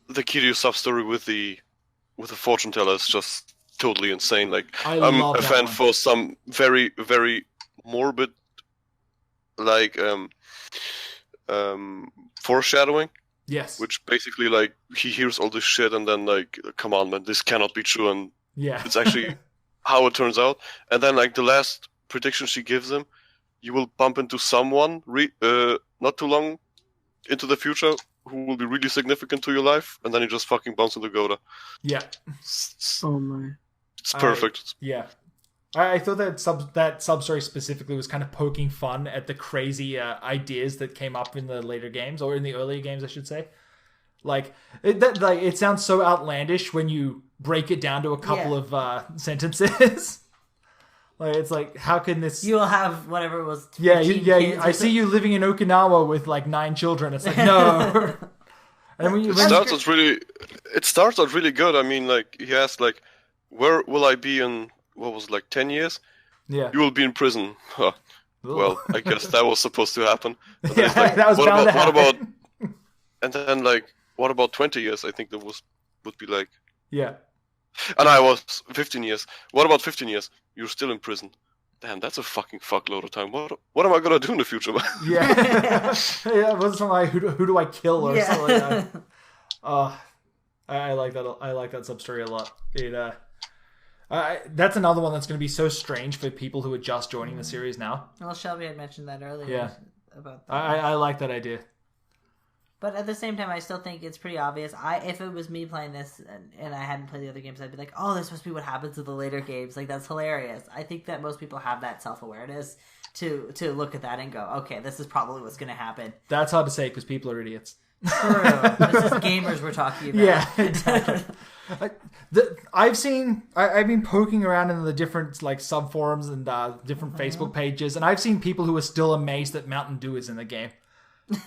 the Kiryu sub-story with the fortune teller is just totally insane. Like I'm a fan for some very, very morbid, like foreshadowing. Yes. Which basically like he hears all this shit and then like, come on man, this cannot be true, and it's actually how it turns out. And then like the last prediction she gives him, you will bump into someone not too long into the future who will be really significant to your life, and then he just fucking bumps into Goda. Yeah. Oh my. It's perfect. I thought that sub-story specifically was kind of poking fun at the crazy ideas that came up in the later games, or in the earlier games, I should say. Like, it sounds so outlandish when you break it down to a couple of sentences. Like, it's like, how can this... You'll have whatever it was. I see you living in Okinawa with like 9 children. It's like, no. And it starts out really good. I mean, like, he asked, like, where will I be in, what was it, like 10 years? Yeah. You will be in prison. Huh. Well, I guess that was supposed to happen. And yeah, like, that was bound to happen. What about, and then, like, what about 20 years? I think that would be like... Yeah. And I was 15 years. What about 15 years? You're still in prison. Damn, that's a fucking fuckload of time. What am I gonna do in the future, man? Yeah. It wasn't something like, who do I kill or something like that. I like that. I like that sub-story a lot. That's another one that's going to be so strange for people who are just joining the series now. Well, Shelby had mentioned that earlier. Yeah. About that. I like that idea. But at the same time, I still think it's pretty obvious. If it was me playing this and I hadn't played the other games, I'd be like, oh, this must be what happens to the later games. Like, that's hilarious. I think that most people have that self-awareness to look at that and go, okay, this is probably what's going to happen. That's hard to say because people are idiots. True. This is gamers we're talking about. Yeah, exactly. I've been poking around in the different like sub forums and different Facebook pages, and I've seen people who are still amazed that Mountain Dew is in the game.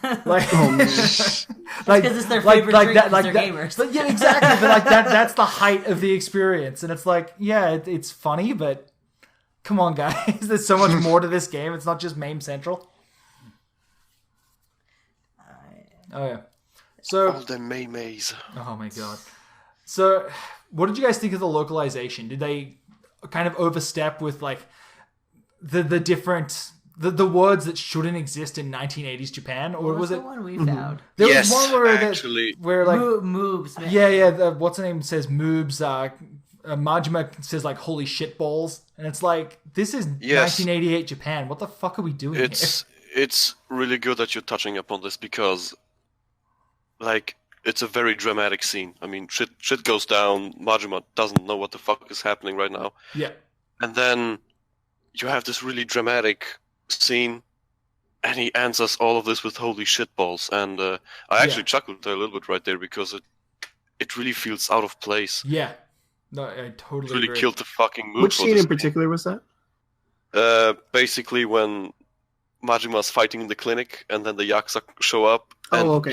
Like, because it's their favorite drink. They're gamers. But yeah, exactly. But like that's the height of the experience, and it's like, yeah, it's funny, but come on, guys, there's so much more to this game. It's not just MAME Central. Oh yeah. So all the Maymays. Oh my god. So, what did you guys think of the localization? Did they kind of overstep with like the different the words that shouldn't exist in 1980s Japan, or was it the one we found? There was one where like moobs. Man. Yeah. What's the name says moobs. Majima says like holy shit balls, and it's like this is 1988 Japan. What the fuck are we doing? It's really good that you're touching upon this because, like, it's a very dramatic scene. I mean, shit goes down. Majima doesn't know what the fuck is happening right now. Yeah. And then you have this really dramatic scene, and he answers all of this with holy shit balls. And I actually chuckled a little bit right there because it really feels out of place. Yeah. No, I totally really agree. killed the fucking mood. Which scene in particular was that? Basically when Majima's fighting in the clinic, and then the Yakuza show up, and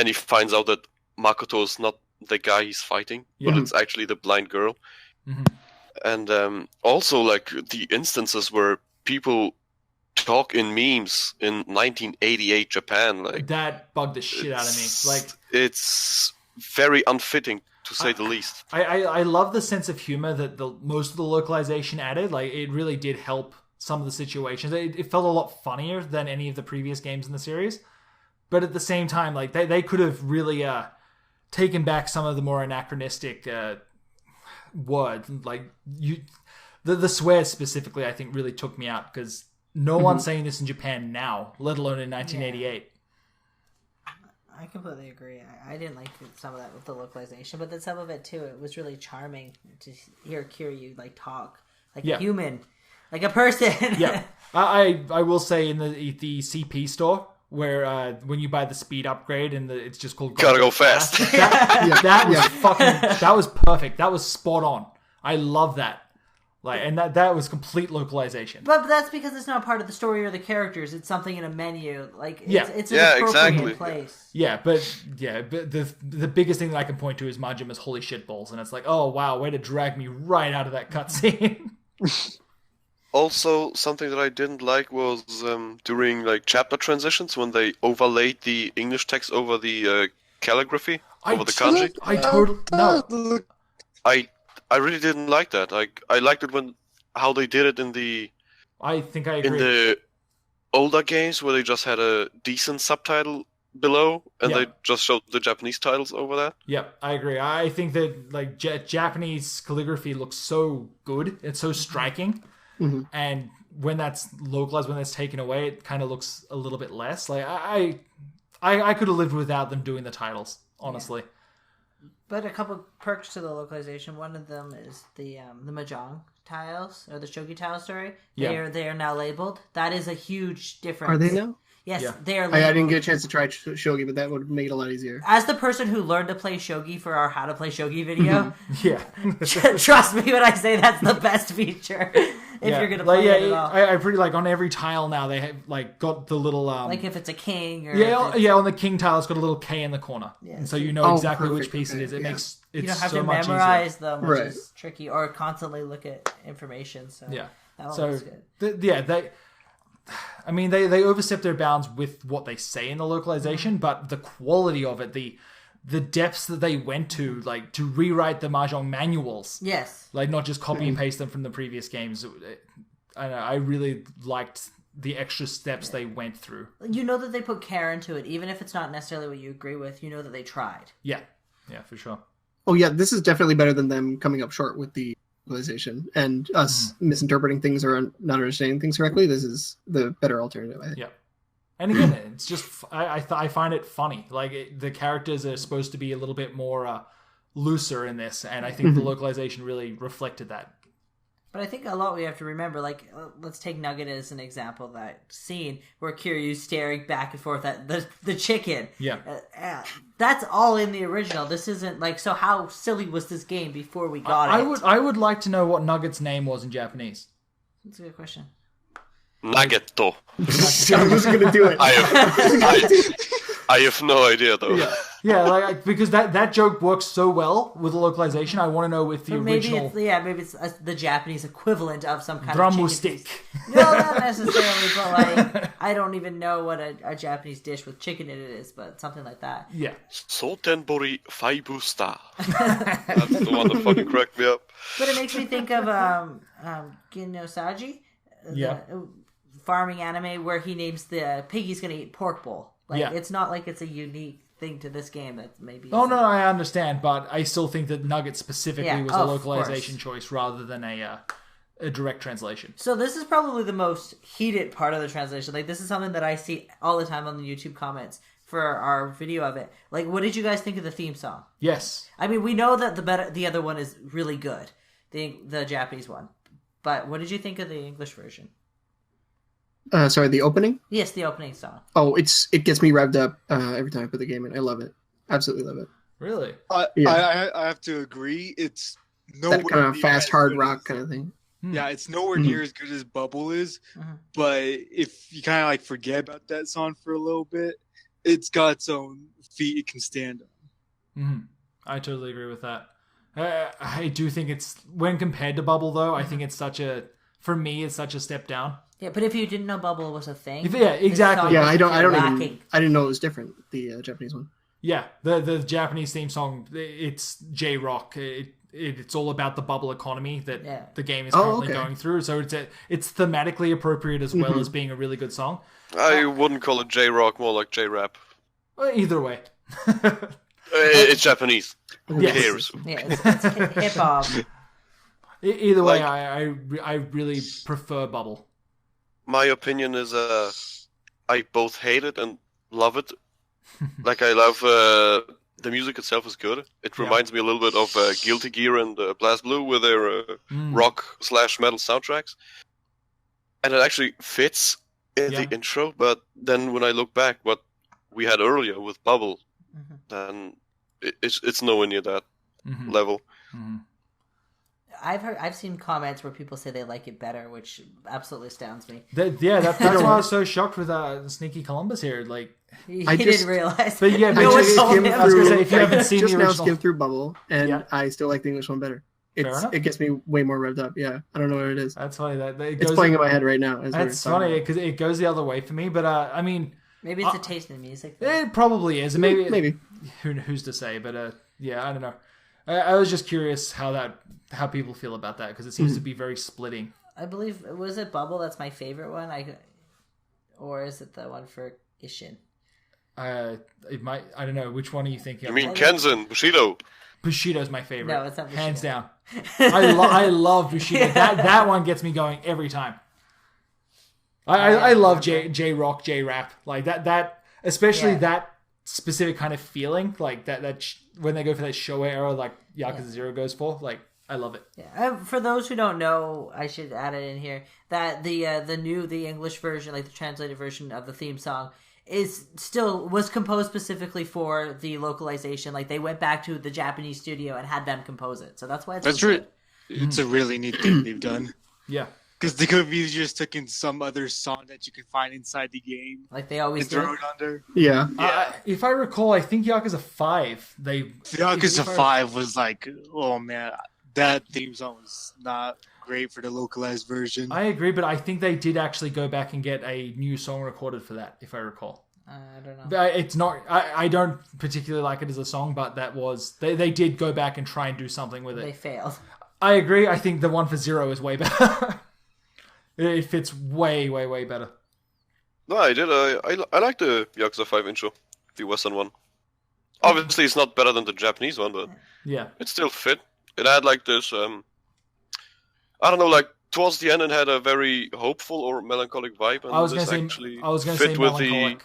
he finds out that Makoto is not the guy he's fighting, but it's actually the blind girl. Mm-hmm. And also, like, the instances where people talk in memes in 1988 Japan, like that bugged the shit out of me. Like, it's very unfitting, to say the least. I love the sense of humor that most of the localization added. Like, it really did help some of the situations. It felt a lot funnier than any of the previous games in the series. But at the same time, like, they could have really taken back some of the more anachronistic words. Like, the swears specifically, I think, really took me out, because no one's saying this in Japan now, let alone in 1988. I completely agree. I didn't like some of that with the localization, but then some of it too. It was really charming to hear Kiryu like talk like a human, like a person. Yeah, I will say in the CP store where when you buy the speed upgrade and it's just called gotta go fast. That was perfect. That was spot on. I love that. Like, and that was complete localization. But that's because it's not part of the story or the characters. It's something in a menu. Like, it's an appropriate exactly. place. But the biggest thing that I can point to is Majima's holy shit balls, and it's like, oh wow, way to drag me right out of that cutscene. Also, something that I didn't like was during like chapter transitions when they overlaid the English text over the calligraphy, over the kanji. I really didn't like that. I liked it how they did it in the. I think I agree. In the older games where they just had a decent subtitle below and they just showed the Japanese titles over that. Yep, I agree. I think that like Japanese calligraphy looks so good. It's so striking, and when that's localized, when that's taken away, it kind of looks a little bit less. Like I could have lived without them doing the titles, honestly. Yeah. But a couple perks to the localization. One of them is the Mahjong tiles, or the Shogi tile, sorry. They are now labeled. That is a huge difference. Are they now? Yes, they are labeled. I didn't get a chance to try Shogi, but that would make it a lot easier. As the person who learned to play Shogi for our How to Play Shogi video, trust me when I say that's the best feature. If you're going to play it at all. I pretty like on every tile now they have like got the little like if it's a king or on the king tile it's got a little K in the corner, and so you know exactly which piece it is. It makes it you don't have so to much memorize easier. them, which is tricky, or constantly look at information. So that one's good. They overstep their bounds with what they say in the localization, but the quality of it, the depths that they went to, like to rewrite the Mahjong manuals. Yes. Like not just copy and paste them from the previous games. I really liked the extra steps they went through. You know that they put care into it, even if it's not necessarily what you agree with. You know that they tried. Yeah, for sure. Oh yeah, this is definitely better than them coming up short with the localization and us misinterpreting things or not understanding things correctly. This is the better alternative, I think. Yeah. And again, it's just I find it funny. Like the characters are supposed to be a little bit more looser in this, and I think the localization really reflected that. But I think a lot we have to remember, like, let's take Nugget as an example, that scene where Kiryu's staring back and forth at the chicken. Yeah. That's all in the original. This isn't, like, so how silly was this game before we got it? I would like to know what Nugget's name was in Japanese. That's a good question. Nuggetto. I was going to do it. I have no idea, though. Yeah, because that joke works so well with the localization. I want to know if the original... Maybe it's the Japanese equivalent of some kind Dramu of chicken stick. No, not necessarily, but like, I don't even know what a Japanese dish with chicken in it is, but something like that. Yeah. Sotenbori 5 star. That's the one that fucking cracked me up. But it makes me think of Ginosaji, the farming anime where he names the pig he's going to eat pork bowl. Like, it's not like it's a unique thing to this game that maybe... Oh, no, I understand, but I still think that Nugget specifically was a localization choice rather than a direct translation. So this is probably the most heated part of the translation. Like, this is something that I see all the time on the YouTube comments. for our video of it. Like, what did you guys think of the theme song? Yes. I mean, we know that the other one is really good, the Japanese one. But what did you think of the English version? Sorry, the opening? Yes, the opening song. Oh, it gets me revved up every time I put the game in. I love it. Absolutely love it. Really? I have to agree. It's nowhere that kind of fast, hard rock as, kind of thing. Yeah, it's nowhere near as good as Bubble is. But if you kind of like forget about that song for a little bit, it's got its own feet it can stand on. I totally agree with that. I do think it's, when compared to Bubble though, I think it's for me, it's such a step down. Yeah, but if you didn't know Bubble was a thing, yeah, exactly. Yeah, I didn't know it was different. The Japanese one. Yeah, the Japanese theme song, it's J-rock. It's all about the bubble economy that the game is currently going through. So it's thematically appropriate as well as being a really good song. I wouldn't call it J-rock, more like J-rap. Either way. It's Japanese. Who yes. cares? Yeah, it's hip-hop. Either way, I really prefer Bubble. My opinion is I both hate it and love it. Like, I love the music itself is good. It reminds me a little bit of Guilty Gear and Blast Blue with their rock/metal soundtracks. And it actually fits in the intro, but then when I look back what we had earlier with Bubble, then it's nowhere near that level. I've seen comments where people say they like it better, which absolutely astounds me. That's why I was so shocked with Sneaky Columbus here. Like, I didn't realize. But yeah, I just skimmed through. If you haven't seen just the now original, skimmed through Bubble, and I still like the English one better. It gets me way more revved up. Yeah, I don't know what it is. That's funny. It's playing in my head right now. That's funny because it goes the other way for me. But I mean, maybe it's a taste in music. It probably is. Maybe. Who's to say? But yeah, I don't know. I was just curious how people feel about that because it seems to be very splitting. I believe, was it Bubble that's my favorite one? Or is it the one for Ishin? It might. I don't know. Which one are you thinking? You mean Kenzen, Bushido? Bushido's my favorite. No, it's not Bushido. Hands down. I love Bushido. That one gets me going every time. I love J-rock, J-rap, like that especially that specific kind of feeling, like that when they go for that show era, like Yakuza 0 goes for, like, I love it. Yeah. For those who don't know, I should add it in here that the English version, like the translated version of the theme song, was composed specifically for the localization. Like, they went back to the Japanese studio and had them compose it. So that's why it's it's a really neat thing they've done. Yeah. Because they could have just taken some other song that you can find inside the game, like they always do. Throw it under. Yeah. If I recall, I think Yakuza 5. Yakuza 5 was like, oh man, that theme song was not great for the localized version. I agree, but I think they did actually go back and get a new song recorded for that, if I recall. I don't know. It's not. I don't particularly like it as a song, but that was they did go back and try and do something with it. They failed. I agree. I think the one for 0 is way better. It fits way, way, way better. No, I did. I like the Yakuza 5 intro, the Western one. Obviously, it's not better than the Japanese one, but it still fit. It had like this, I don't know, like towards the end, it had a very hopeful or melancholic vibe. And I was going to say melancholic.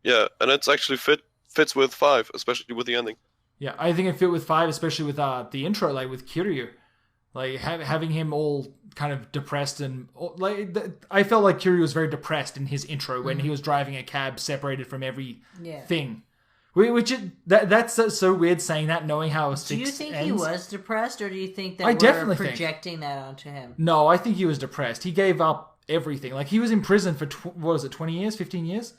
And it's actually fits with 5, especially with the ending. Yeah, I think it fit with 5, especially with the intro, like with Kiryu. Like, having him all kind of depressed and... like I felt like Kiryu was very depressed in his intro when he was driving a cab separated from every thing. That's so weird saying that, knowing how a 6 Do you think ends. he was depressed, or do you think that we're projecting that onto him? No, I think he was depressed. He gave up everything. Like, he was in prison for, 20 years, 15 years?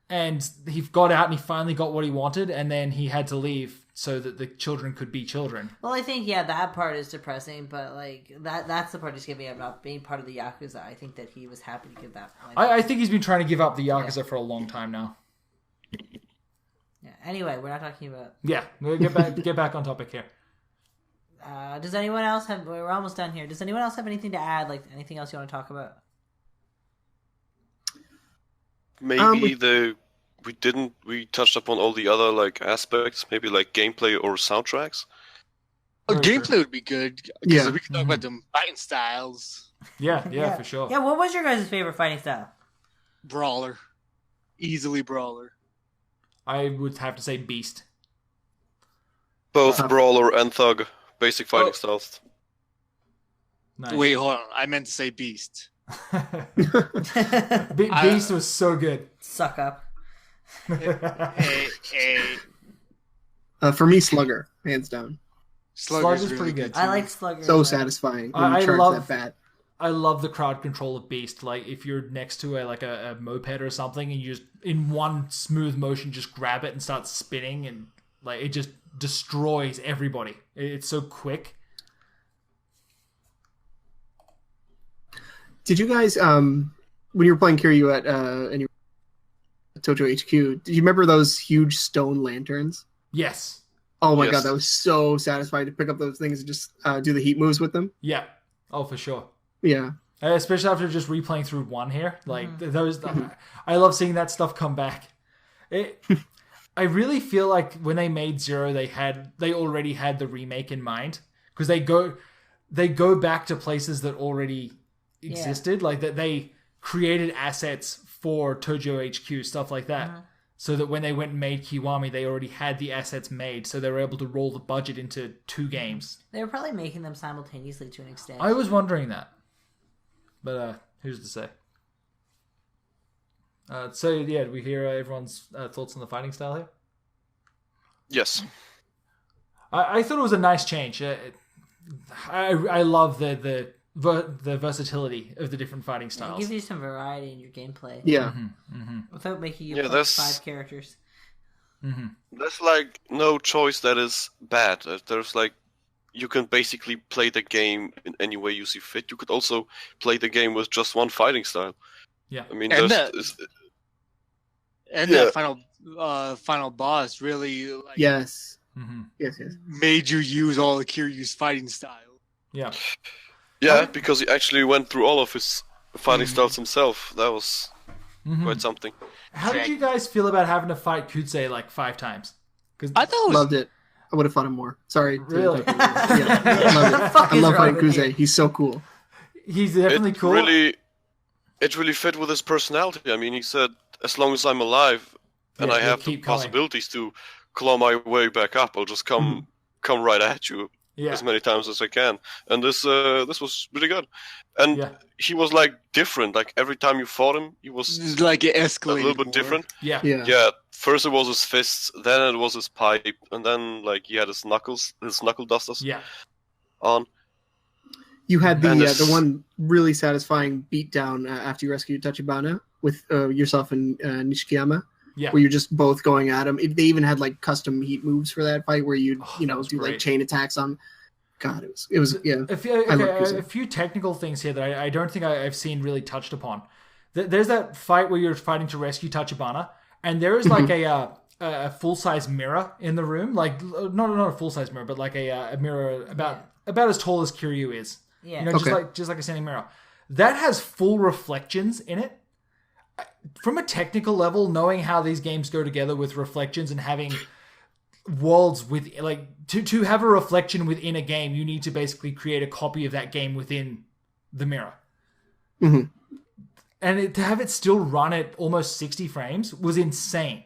And he got out and he finally got what he wanted, and then he had to leave so that the children could be children. Well, I think, that part is depressing, but, like, that's the part he's giving up, not being part of the Yakuza. I think that he was happy to give that. I think he's been trying to give up the Yakuza for a long time now. Yeah. Anyway, we're not talking about... Yeah, we'll get back on topic here. Does anyone else have... We're almost done here. Does anyone else have anything to add? Like, anything else you want to talk about? Maybe we touched upon all the other like aspects, maybe like gameplay or soundtracks. Gameplay would be good because we can talk about them fighting styles. Yeah, for sure. Yeah, what was your guys' favorite fighting style? Brawler, easily brawler. I would have to say Beast. Both Brawler and Thug. Basic fighting styles. Nice. Wait, hold on. I meant to say Beast. Beast was so good. Suck up. For me, Slugger, hands down. Slugger's pretty good. I like Slugger. So satisfying when you charge that bat. I love the crowd control of Beast. Like if you're next to a moped or something, and you just in one smooth motion just grab it and start spinning, and like it just destroys everybody. It's so quick. Did you guys, when you were playing Kiryu at Tojo HQ, did you remember those huge stone lanterns? Yes. Oh my god, that was so satisfying to pick up those things and just do the heat moves with them. Yeah. Oh, for sure. Yeah. Especially after just replaying through 1 here. Like, those, I love seeing that stuff come back. I really feel like when they made 0, they already had the remake in mind. Because they go back to places that already existed. Like, that they created assets for Tojo HQ, stuff like that. So that when they went and made Kiwami, they already had the assets made, so they were able to roll the budget into 2 games. They were probably making them simultaneously to an extent. I was wondering that. But who's to say? So, yeah, do we hear everyone's thoughts on the fighting style here? Yes. I thought it was a nice change. I love the versatility of the different fighting styles. It gives you some variety in your gameplay. Yeah. Without making you play 5 characters. There's like no choice that is bad. There's like, you can basically play the game in any way you see fit. You could also play the game with just one fighting style. Yeah. I mean, and that final boss really yes. Yes. made you use all of Kiryu's fighting style. Yeah. Yeah, because he actually went through all of his fighting styles himself. That was quite something. How did you guys feel about having to fight Kutse like 5 times? I thought it was... Loved it. I would have fought him more. Sorry. Really? Yeah. I love fighting Kuzei. He's so cool. He's definitely cool. It really fit with his personality. I mean, he said, as long as I'm alive and I have the possibilities to claw my way back up, I'll just come right at you as many times as I can. And this was really good. And he was like different. Like every time you fought him, he was like it escalated a little bit different. Yeah. First it was his fists, then it was his pipe, and then like he had his knuckle dusters on. You had the one really satisfying beatdown after you rescued Tachibana with yourself and Nishikiyama. Yeah. Where you're just both going at him. They even had like custom heat moves for that fight where you'd do like chain attacks on. God, it was a few technical things here that I don't think I've seen really touched upon. There's that fight where you're fighting to rescue Tachibana, and there is like a full size mirror in the room, like not a full size mirror, but like a mirror about as tall as Kiryu is. Yeah, just like a standing mirror. That has full reflections in it. From a technical level, knowing how these games go together with reflections and having worlds with like to have a reflection within a game, you need to basically create a copy of that game within the mirror. And to have it still run at almost 60 frames was insane.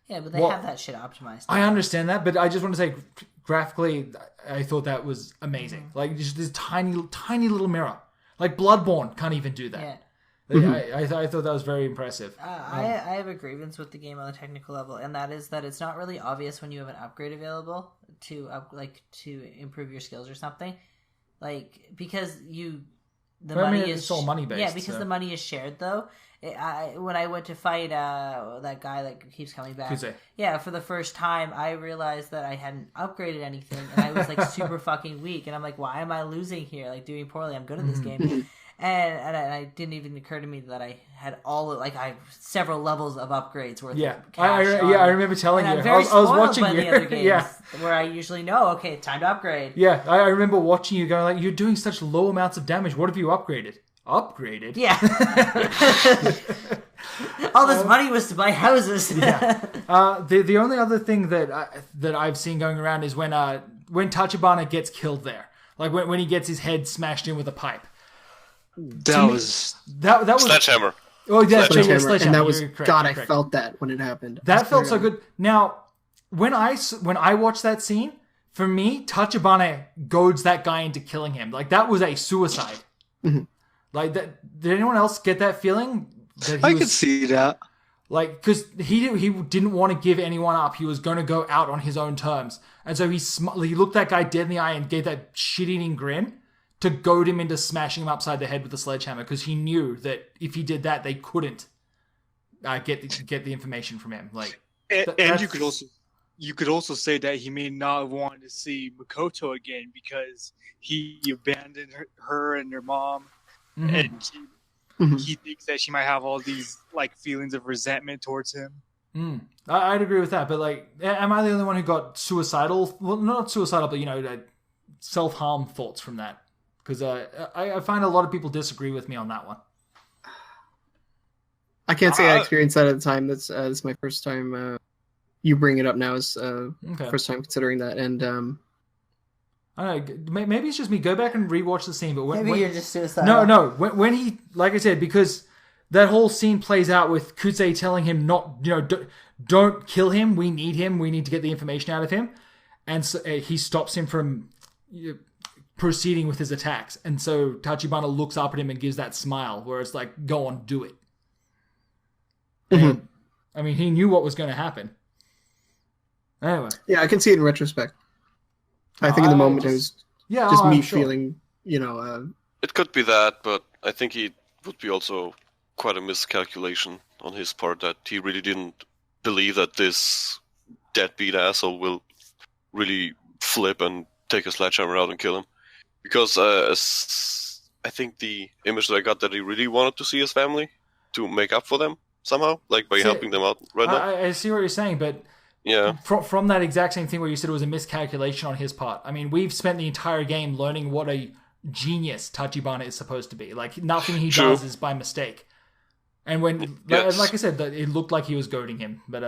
Yeah, but they have that shit optimized. I understand that, but I just want to say graphically, I thought that was amazing. Like just this tiny little mirror. Like Bloodborne can't even do that. Yeah. I thought that was very impressive. I have a grievance with the game on the technical level, and that is that it's not really obvious when you have an upgrade available to improve your skills or something, like because it's all money based. Yeah, because the money is shared though. When I went to fight that guy that keeps coming back, for the first time, I realized that I hadn't upgraded anything, and I was like super fucking weak, and I'm like, why am I losing here? Like doing poorly. I'm good at this game. And I didn't even occur to me that I had several levels of upgrades worth. I remember telling you. I was watching by the other games where I usually know. Okay, time to upgrade. Yeah, I remember watching you going like, "You're doing such low amounts of damage. What have you upgraded?" Upgraded? Yeah. All this money was to buy houses. The only other thing that I've seen going around is when Tachibana gets killed there, like when he gets his head smashed in with a pipe. That was Sledgehammer. Oh, yeah, Sledgehammer, and that was correct, God. correct. I felt that when it happened. That felt so good. Now, when I watched that scene, for me, Tachibana goads that guy into killing him. Like, that was a suicide. Mm-hmm. Like, that. Did anyone else get that feeling? That I could see that. Like, because he didn't want to give anyone up. He was going to go out on his own terms. And so he looked that guy dead in the eye and gave that shit-eating grin to goad him into smashing him upside the head with a sledgehammer, because he knew that if he did that, they couldn't get the information from him. Like, and you could also say that he may not have wanted to see Makoto again because he abandoned her and her mom, mm-hmm. and he thinks that she might have all these like feelings of resentment towards him. I'd agree with that, but like, am I the only one who got suicidal? Well, not suicidal, but self-harm thoughts from that? Because I find a lot of people disagree with me on that one. I can't say I experienced that at the time. That's my first time. You bring it up now as first time considering that, and I don't know, maybe it's just me. Go back and rewatch the scene. But when you're just suicidal. No. When he, like I said, because that whole scene plays out with Kuzei telling him don't kill him. We need him. We need to get the information out of him, and so he stops him from proceeding with his attacks. And so Tachibana looks up at him and gives that smile, where it's like, "Go on, do it." Mm-hmm. And, I mean, he knew what was going to happen. Anyway. Yeah, I can see it in retrospect. I think in the moment it was just me feeling, It could be that, but I think it would be also quite a miscalculation on his part that he really didn't believe that this deadbeat asshole will really flip and take a sledgehammer out and kill him. Because I think the image that I got, that he really wanted to see his family to make up for them somehow, like by helping them out right now. I see what you're saying, but yeah, from that exact same thing where you said it was a miscalculation on his part. I mean, we've spent the entire game learning what a genius Tachibana is supposed to be. Like, nothing he does is by mistake. And when, like I said, it looked like he was goading him, but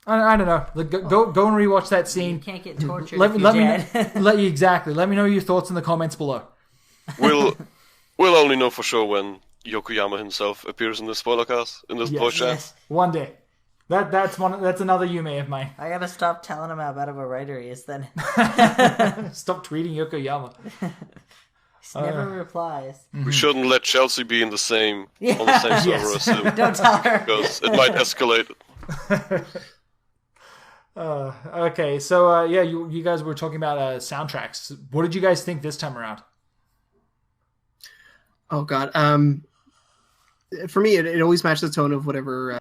I don't know. Go and rewatch that scene. You can't get tortured let if you're dead. Exactly. Let me know your thoughts in the comments below. We'll only know for sure when Yokoyama himself appears in the spoilercast, in this voice chat. Yes. One day. That's another Yume of mine. I gotta stop telling him how bad of a writer he is then. Stop tweeting Yokoyama. He never replies. We shouldn't let Chelsea be on the same server as him. Don't tell her. Because it might escalate. Okay, so you guys were talking about soundtracks. What did you guys think this time around? Oh God, for me, it always matched the tone of whatever,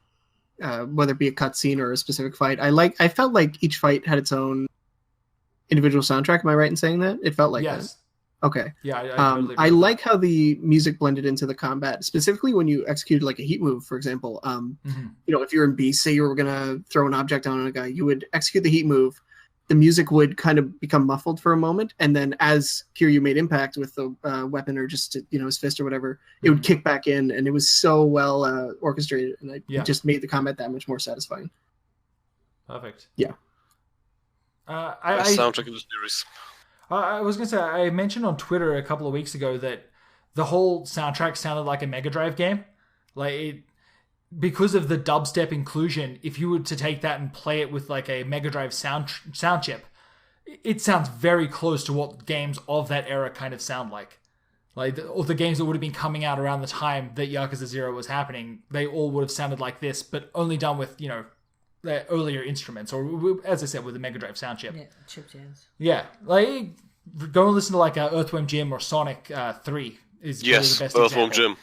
whether it be a cutscene or a specific fight. I felt like each fight had its own individual soundtrack. Am I right in saying that? It felt like that. Okay. Yeah, totally I like how the music blended into the combat, specifically when you executed like a heat move, for example. If you're in beast, say you were gonna throw an object on a guy, you would execute the heat move. The music would kind of become muffled for a moment, and then as Kiryu made impact with the weapon or just his fist or whatever, it would kick back in, and it was so well orchestrated, and it just made the combat that much more satisfying. Perfect. Yeah. Soundtrack in the series. I was going to say, I mentioned on Twitter a couple of weeks ago that the whole soundtrack sounded like a Mega Drive game. Because of the dubstep inclusion, if you were to take that and play it with like a Mega Drive sound chip, it sounds very close to what games of that era kind of sound like. All the games that would have been coming out around the time that Yakuza 0 was happening, they all would have sounded like this, but only done with, the earlier instruments, or as I said, with the Mega Drive sound chip. Yeah, chip jams. Yeah, go and listen to Earthworm Jim or Sonic 3 is probably the best Earthworm example. Jim.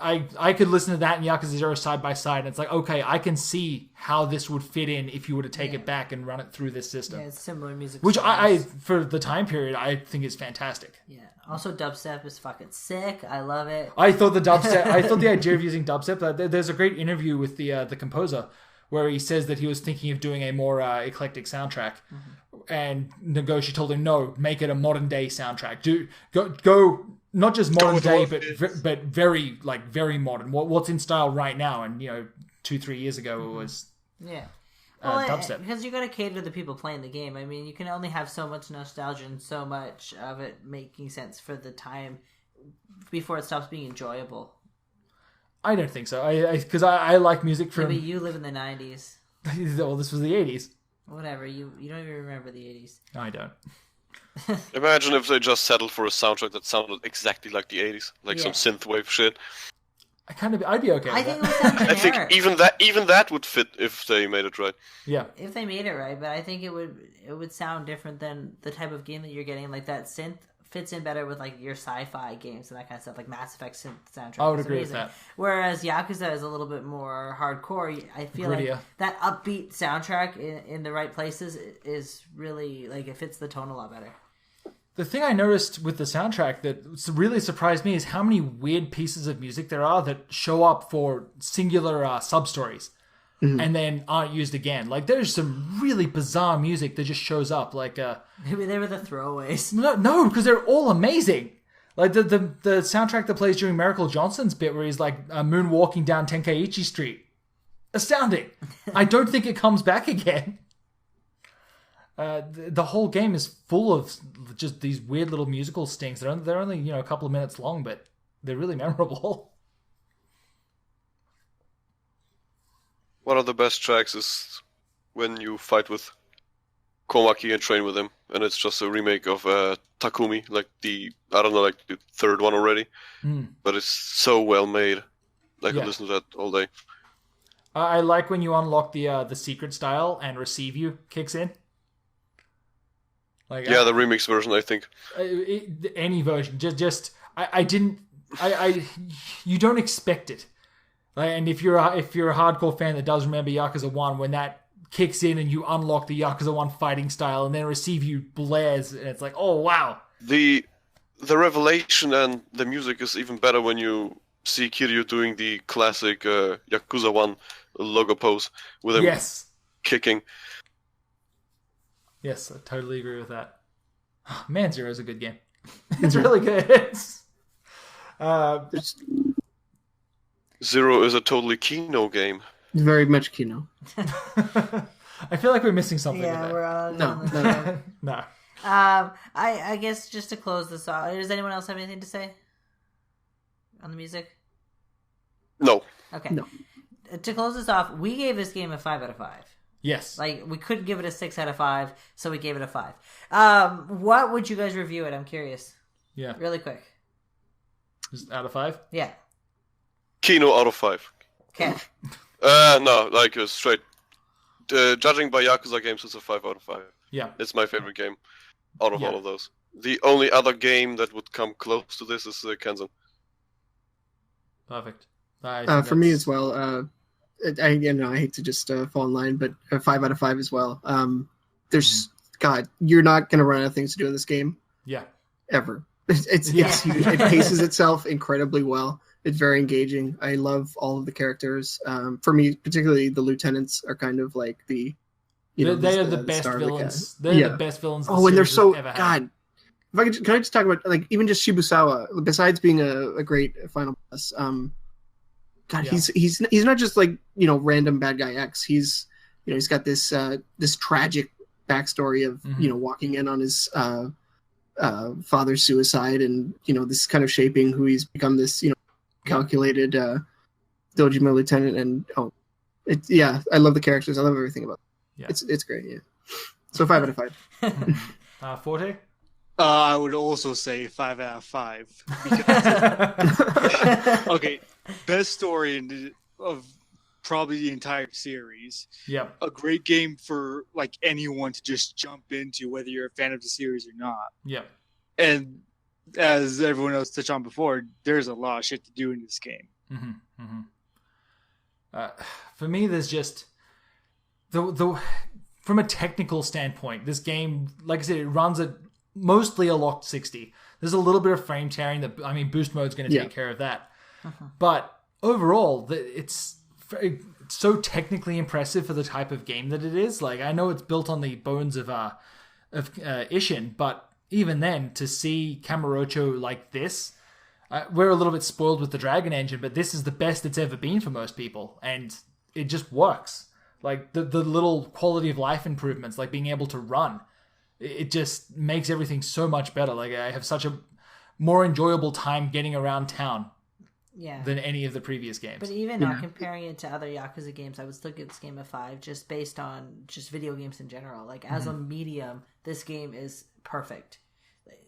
I could listen to that and Yakuza 0 side by side, and it's like, okay, I can see how this would fit in if you were to take it back and run it through this system. Yeah, it's similar music. Which I for the time period, I think is fantastic. Yeah. Also, dubstep is fucking sick. I love it. I thought the idea of using dubstep. There's a great interview with the composer where he says that he was thinking of doing a more eclectic soundtrack, and Nagoshi told him, no, make it a modern day soundtrack. Go not just modern day, but very very modern. What's in style right now? And 2-3 years ago it was dubstep. Because you got to cater to the people playing the game. I mean, you can only have so much nostalgia and so much of it making sense for the time before it stops being enjoyable. I don't think so. Because I like music from. Maybe you live in the 90s. Well, this was the 80s. Whatever. You don't even remember the 80s. No, I don't. Imagine if they just settled for a soundtrack that sounded exactly like the 80s, like some synthwave shit. I'd be okay with think that. it would sound I think even that would fit if they made it right. Yeah. If they made it right, but I think it would sound different than the type of game that you're getting. Like that synth fits in better with like your sci-fi games and that kind of stuff, like Mass Effect synth soundtrack. I would agree with that. Whereas Yakuza is a little bit more hardcore. I feel like that upbeat soundtrack in the right places is really like it fits the tone a lot better. The thing I noticed with the soundtrack that really surprised me is how many weird pieces of music there are that show up for singular sub-stories and then aren't used again. Like, there's some really bizarre music that just shows up. Like, maybe they were the throwaways. No, because they're all amazing. Like, the soundtrack that plays during Miracle Johnson's bit where he's, like, moonwalking down Tenkaichi Street. Astounding. I don't think it comes back again. The whole game is full of just these weird little musical stings. They're only a couple of minutes long, but they're really memorable. One of the best tracks is when you fight with Komaki and train with him, and it's just a remake of Takumi, like the third one already. But it's so well made. I could listen to that all day. I like when you unlock the secret style and Receive You kicks in. Like, the remix version, I think. Any version, you don't expect it. And if you're a hardcore fan that does remember Yakuza 1, when that kicks in and you unlock the Yakuza 1 fighting style and then Receive You blares, and it's like, oh wow. The revelation and the music is even better when you see Kiryu doing the classic Yakuza 1 logo pose with him kicking. Yes, I totally agree with that. Man, Zero is a good game. It's really good. Zero is a totally Kino game. Very much Kino. I feel like we're missing something. Yeah, with that. we're on. No. I guess just to close this off, does anyone else have anything to say on the music? No. Okay. No. To close this off, we gave this game a 5 out of 5. Yes. Like, we couldn't give it a 6 out of 5, so we gave it a 5. What would you guys review it? I'm curious. Yeah. Really quick. Just out of 5? Yeah. Kino out of 5. Okay. No, like straight. Judging by Yakuza games, it's a 5 out of 5. Yeah. It's my favorite game out of all of those. The only other game that would come close to this is Kenzen. Perfect. For me as well. I hate to just fall in line, but a 5 out of 5 as well. God, you're not going to run out of things to do in this game. Yeah. Ever. It paces itself incredibly well. It's very engaging. I love all of the characters. For me, particularly the lieutenants are kind of like the, they are the best villains. They're the best villains. Oh, and they're so ever God. Can I just talk about like even just Shibusawa? Besides being a great final boss, God, he's not just like random bad guy X. He's he's got this this tragic backstory of walking in on his father's suicide and this kind of shaping who he's become this calculated Dojima lieutenant and I love the characters. I love everything about it. It's great. Yeah, so 5 out of 5. Forte. I would also say 5 out of 5. Because, okay, best story of probably the entire series. Yeah. A great game for like anyone to just jump into, whether you're a fan of the series or not. Yeah. And as everyone else touched on before, there's a lot of shit to do in this game. Mm-hmm. Mm-hmm. For me, there's just the from a technical standpoint, this game, like I said, it runs at mostly a locked 60. There's a little bit of frame tearing. Boost mode's going to take care of that. But overall, it's so technically impressive for the type of game that it is. Like, I know it's built on the bones of Ishin, but even then, to see Kamurocho like this, we're a little bit spoiled with the Dragon Engine, but this is the best it's ever been for most people, and it just works. Like, the little quality of life improvements, like being able to run, it just makes everything so much better. Like, I have such a more enjoyable time getting around town than any of the previous games. But even not comparing it to other Yakuza games, I would still give this game a 5 just based on just video games in general. Like, as a medium, this game is perfect.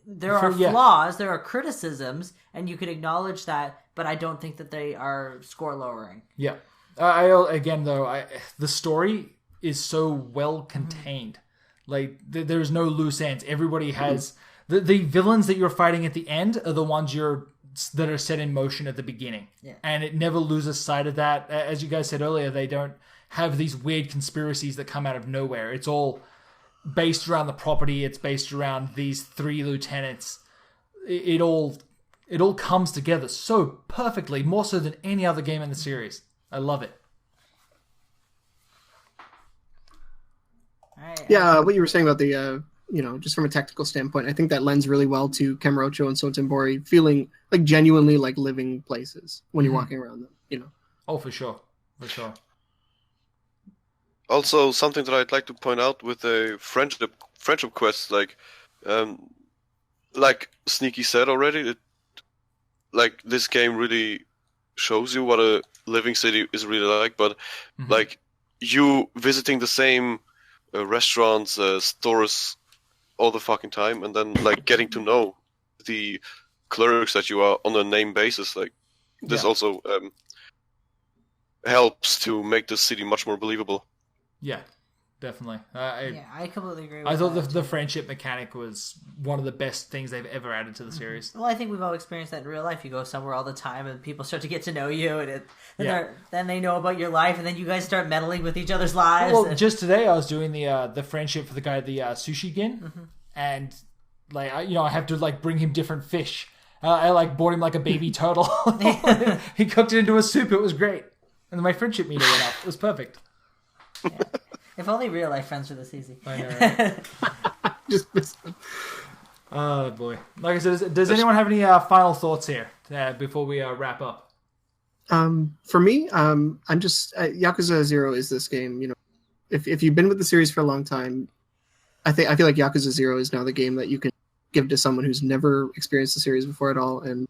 There are flaws, there are criticisms, and you could acknowledge that, but I don't think that they are score lowering. Yeah. The story is so well contained. Like, there's no loose ends. Everybody has... The villains that you're fighting at the end are the ones that are set in motion at the beginning. Yeah. And it never loses sight of that. As you guys said earlier, they don't have these weird conspiracies that come out of nowhere. It's all based around the property. It's based around these 3 lieutenants. It all comes together so perfectly, more so than any other game in the series. I love it. Yeah, what you were saying about the, just from a technical standpoint, I think that lends really well to Kamurocho and Sotenbori feeling like genuinely like living places when you're walking around them, Oh, for sure. For sure. Also, something that I'd like to point out with the friendship quest, like Sneaky said already, this game really shows you what a living city is really like, but like you visiting the same restaurants, stores all the fucking time, and then like getting to know the clerks that you are on a name basis, like this also helps to make the city much more believable. Yeah, definitely. I completely agree with I thought that, the friendship mechanic was one of the best things they've ever added to the series. Well, I think we've all experienced that in real life. You go somewhere all the time and people start to get to know you, and then they know about your life, and then you guys start meddling with each other's lives. Well, just today I was doing the friendship for the guy at the sushi gin, and like I have to like bring him different fish. I like bought him like a baby turtle. He cooked it into a soup. It was great, and then my friendship meter went up. It was perfect. Yeah. If only real life friends were this easy. I know, right? Just miss them. Oh boy! Like I said, does anyone have any final thoughts here before we wrap up? For me, I'm just Yakuza 0 is this game. If you've been with the series for a long time, I feel like Yakuza 0 is now the game that you can give to someone who's never experienced the series before at all, and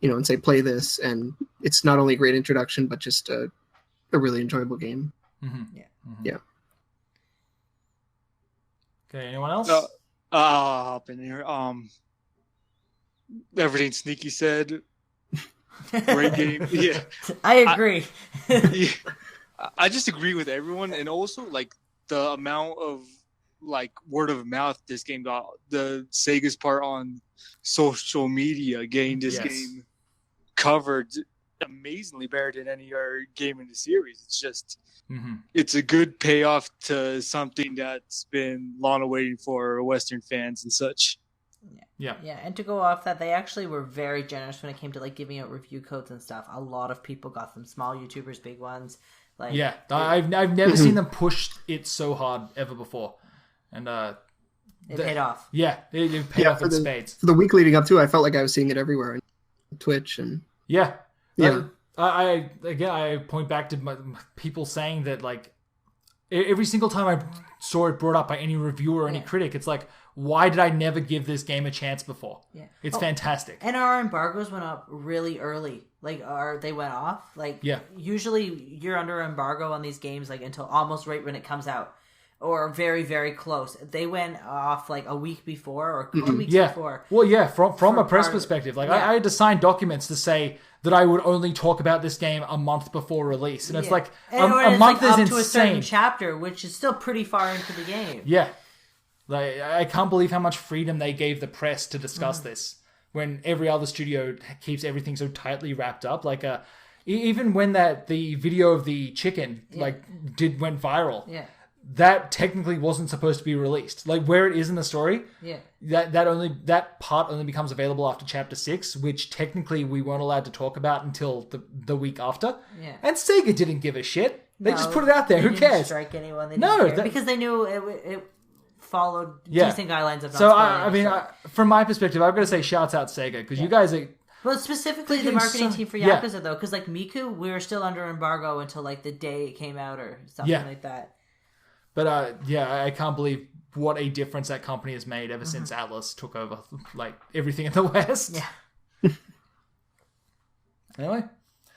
and say play this, and it's not only a great introduction but just a really enjoyable game. Yeah. Okay, anyone else? I'll hop in here. Everything Sneaky said. Great game. Yeah. I agree. I just agree with everyone, and also like the amount of like word of mouth this game got. The Sega's part on social media getting this game covered amazingly better than any other game in the series. It's just it's a good payoff to something that's been long awaited for Western fans and such. Yeah, and to go off that, they actually were very generous when it came to like giving out review codes and stuff. A lot of people got them, small YouTubers, big ones. Like, I've never seen them push it so hard ever before, and it paid off. Yeah, it paid off in spades. For the week leading up to it, I felt like I was seeing it everywhere on Twitch and I point back to people saying that like every single time I saw it brought up by any reviewer or any critic, it's like, why did I never give this game a chance before? Yeah, it's fantastic. And our embargoes went up really early. Like, they went off. Like, usually you're under embargo on these games like until almost right when it comes out, or very, very close. They went off like a week before or 2 weeks before. Well, from a press perspective, like I had to sign documents to say that I would only talk about this game a month before release, and it's like a month is up insane. To a certain chapter, which is still pretty far into the game. Yeah, like I can't believe how much freedom they gave the press to discuss this, when every other studio keeps everything so tightly wrapped up. Like even when the video of the chicken went viral. Yeah. That technically wasn't supposed to be released. Like where it is in the story, that part only becomes available after chapter 6, which technically we weren't allowed to talk about until the week after. Yeah. And Sega didn't give a shit. They just put it out there. Who cares? Strike anyone. They didn't care. Because they knew it followed decent guidelines of not spoiling. From my perspective, I've got to say shouts out Sega, because you guys are. Well, specifically the marketing team for Yakuza though, because like Miku, we were still under embargo until like the day it came out or something like that. But I can't believe what a difference that company has made ever since Atlas took over like everything in the West. Yeah. Anyway,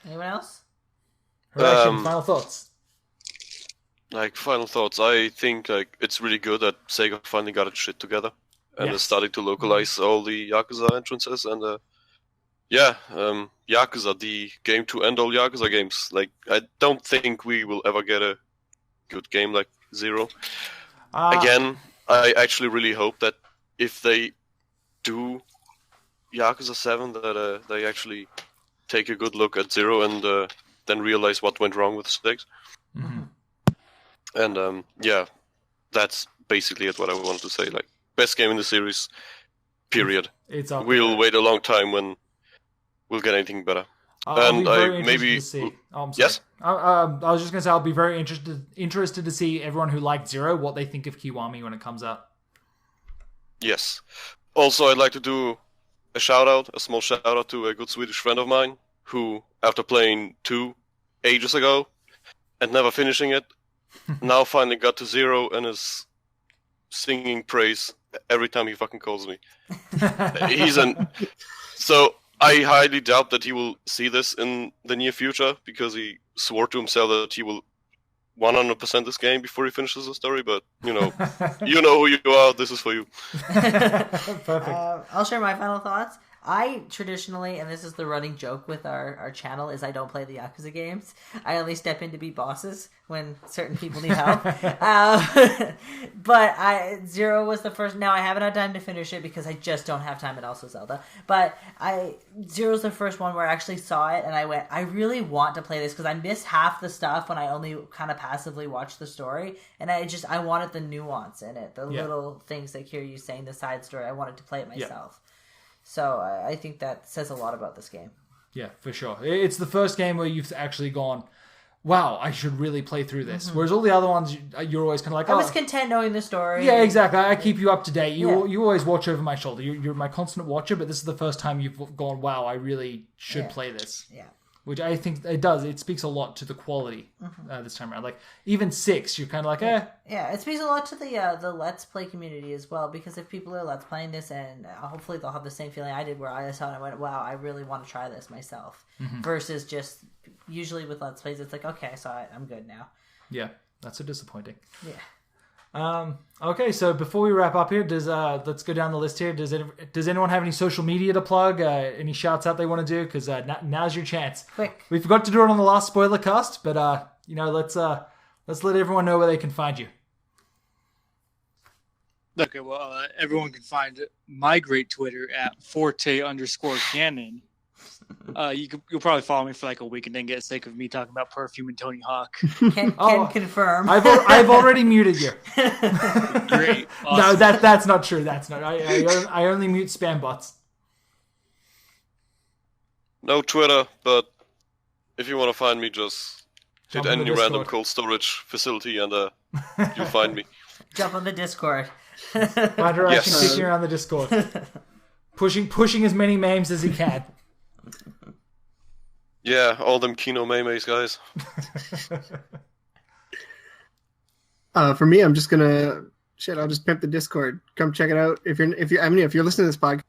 anyone else? Final thoughts. Final thoughts. I think it's really good that Sega finally got its shit together and is starting to localize all the Yakuza entrances. And Yakuza, the game to end all Yakuza games. I don't think we will ever get a good game like Zero. Again, I actually really hope that if they do Yakuza 7, that they actually take a good look at Zero and then realize what went wrong with 6. Mm-hmm. And that's basically what I wanted to say. Best game in the series, period. It's up we'll there. wait a long time when we'll get anything better. To see. Oh, I'm sorry. Yes. I was just gonna say I'll be very interested to see everyone who liked Zero what they think of Kiwami when it comes out. Yes. Also, I'd like to do a small shout out to a good Swedish friend of mine who, after playing 2 ages ago and never finishing it, now finally got to 0 and is singing praise every time he fucking calls me. So I highly doubt that he will see this in the near future because he swore to himself that he will 100% this game before he finishes the story. But you know who you are. This is for you. Perfect. I'll share my final thoughts. I traditionally, and this is the running joke with our channel, is I don't play the Yakuza games. I only step in to beat bosses when certain people need help. But Zero was the first. Now I haven't had time to finish it because I just don't have time, and also Zelda. But Zero's the first one where I actually saw it, and I went, I really want to play this because I miss half the stuff when I only kind of passively watch the story, and I wanted the nuance in it, the little things like Kiryu's saying, the side story. I wanted to play it myself. So I think that says a lot about this game. Yeah, for sure. It's the first game where you've actually gone, wow, I should really play through this. Mm-hmm. Whereas all the other ones, you're always kind of like, I was content knowing the story. Yeah, exactly. I keep you up to date. You always watch over my shoulder. You're my constant watcher, but this is the first time you've gone, wow, I really should play this. Yeah. Which I think it does. It speaks a lot to the quality this time around. Even 6, you're kind of like, Yeah, it speaks a lot to the Let's Play community as well, because if people are Let's Playing this, and hopefully they'll have the same feeling I did, where I saw it and I went, wow, I really want to try this myself. Mm-hmm. Versus just, usually with Let's Plays, it's like, okay, I saw it, I'm good now. Yeah, that's so disappointing. Yeah. Okay, so before we wrap up here, let's go down the list here. Does anyone have any social media to plug? Any shouts out they want to do? Because now's your chance. Quick. We forgot to do it on the last Spoilercast, but let's let everyone know where they can find you. Okay, well, everyone can find my great Twitter at Forte_Canon. You'll probably follow me for like a week and then get sick of me talking about perfume and Tony Hawk. Can confirm. I've already muted you. Great. Awesome. No, that's not true. That's not. I only mute spam bots. No Twitter, but if you want to find me, just hit any random cold storage facility and you'll find me. Jump on the Discord. Ryder, I can kick you around the Discord. Pushing as many memes as he can. Yeah, all them Kino memes, guys. For me, I'm just gonna I'll just pimp the Discord. Come check it out. If you're listening to this podcast,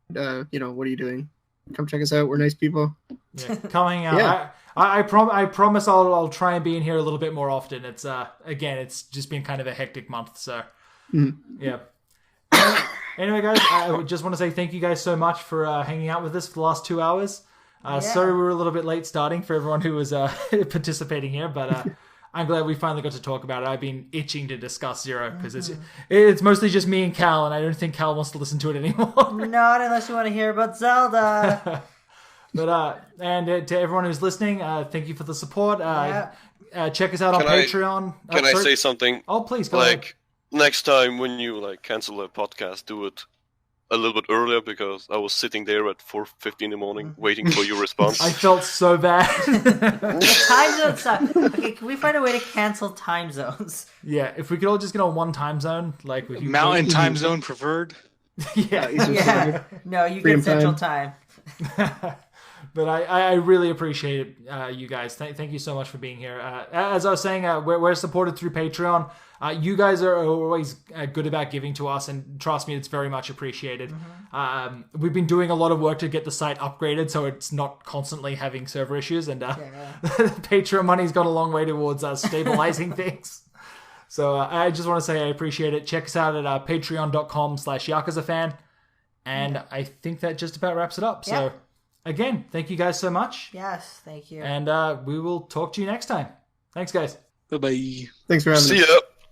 what are you doing? Come check us out. We're nice people. Yeah, coming out. Yeah. I promise I'll try and be in here a little bit more often. It's it's just been kind of a hectic month, so yeah. Anyway, guys, I just want to say thank you guys so much for hanging out with us for the last 2 hours. Sorry we were a little bit late starting for everyone who was participating here, but I'm glad we finally got to talk about it. I've been itching to discuss Zero because it's mostly just me and Cal, and I don't think Cal wants to listen to it anymore. Not unless you want to hear about Zelda. But and to everyone who's listening, thank you for the support. Check us out on Patreon. Can I say something? Oh, please go ahead. Next time when you cancel a podcast, do it a little bit earlier because I was sitting there at 4:50 in the morning waiting for your response. I felt so bad. The time zones suck. Okay, can we find a way to cancel time zones? Yeah, if we could all just get on one time zone, with you. Mountain time zone preferred. Yeah. No, you get Central time. But I really appreciate it, you guys. Thank you so much for being here. As I was saying, we're supported through Patreon. You guys are always good about giving to us, and trust me, it's very much appreciated. We've been doing a lot of work to get the site upgraded so it's not constantly having server issues, and Patreon money's gone a long way towards stabilizing things. So I just want to say I appreciate it. Check us out at patreon.com/YakuzaFan. And I think that just about wraps it up. So, again, thank you guys so much. Yes, thank you. And we will talk to you next time. Thanks, guys. Bye-bye. Thanks for having us. See ya.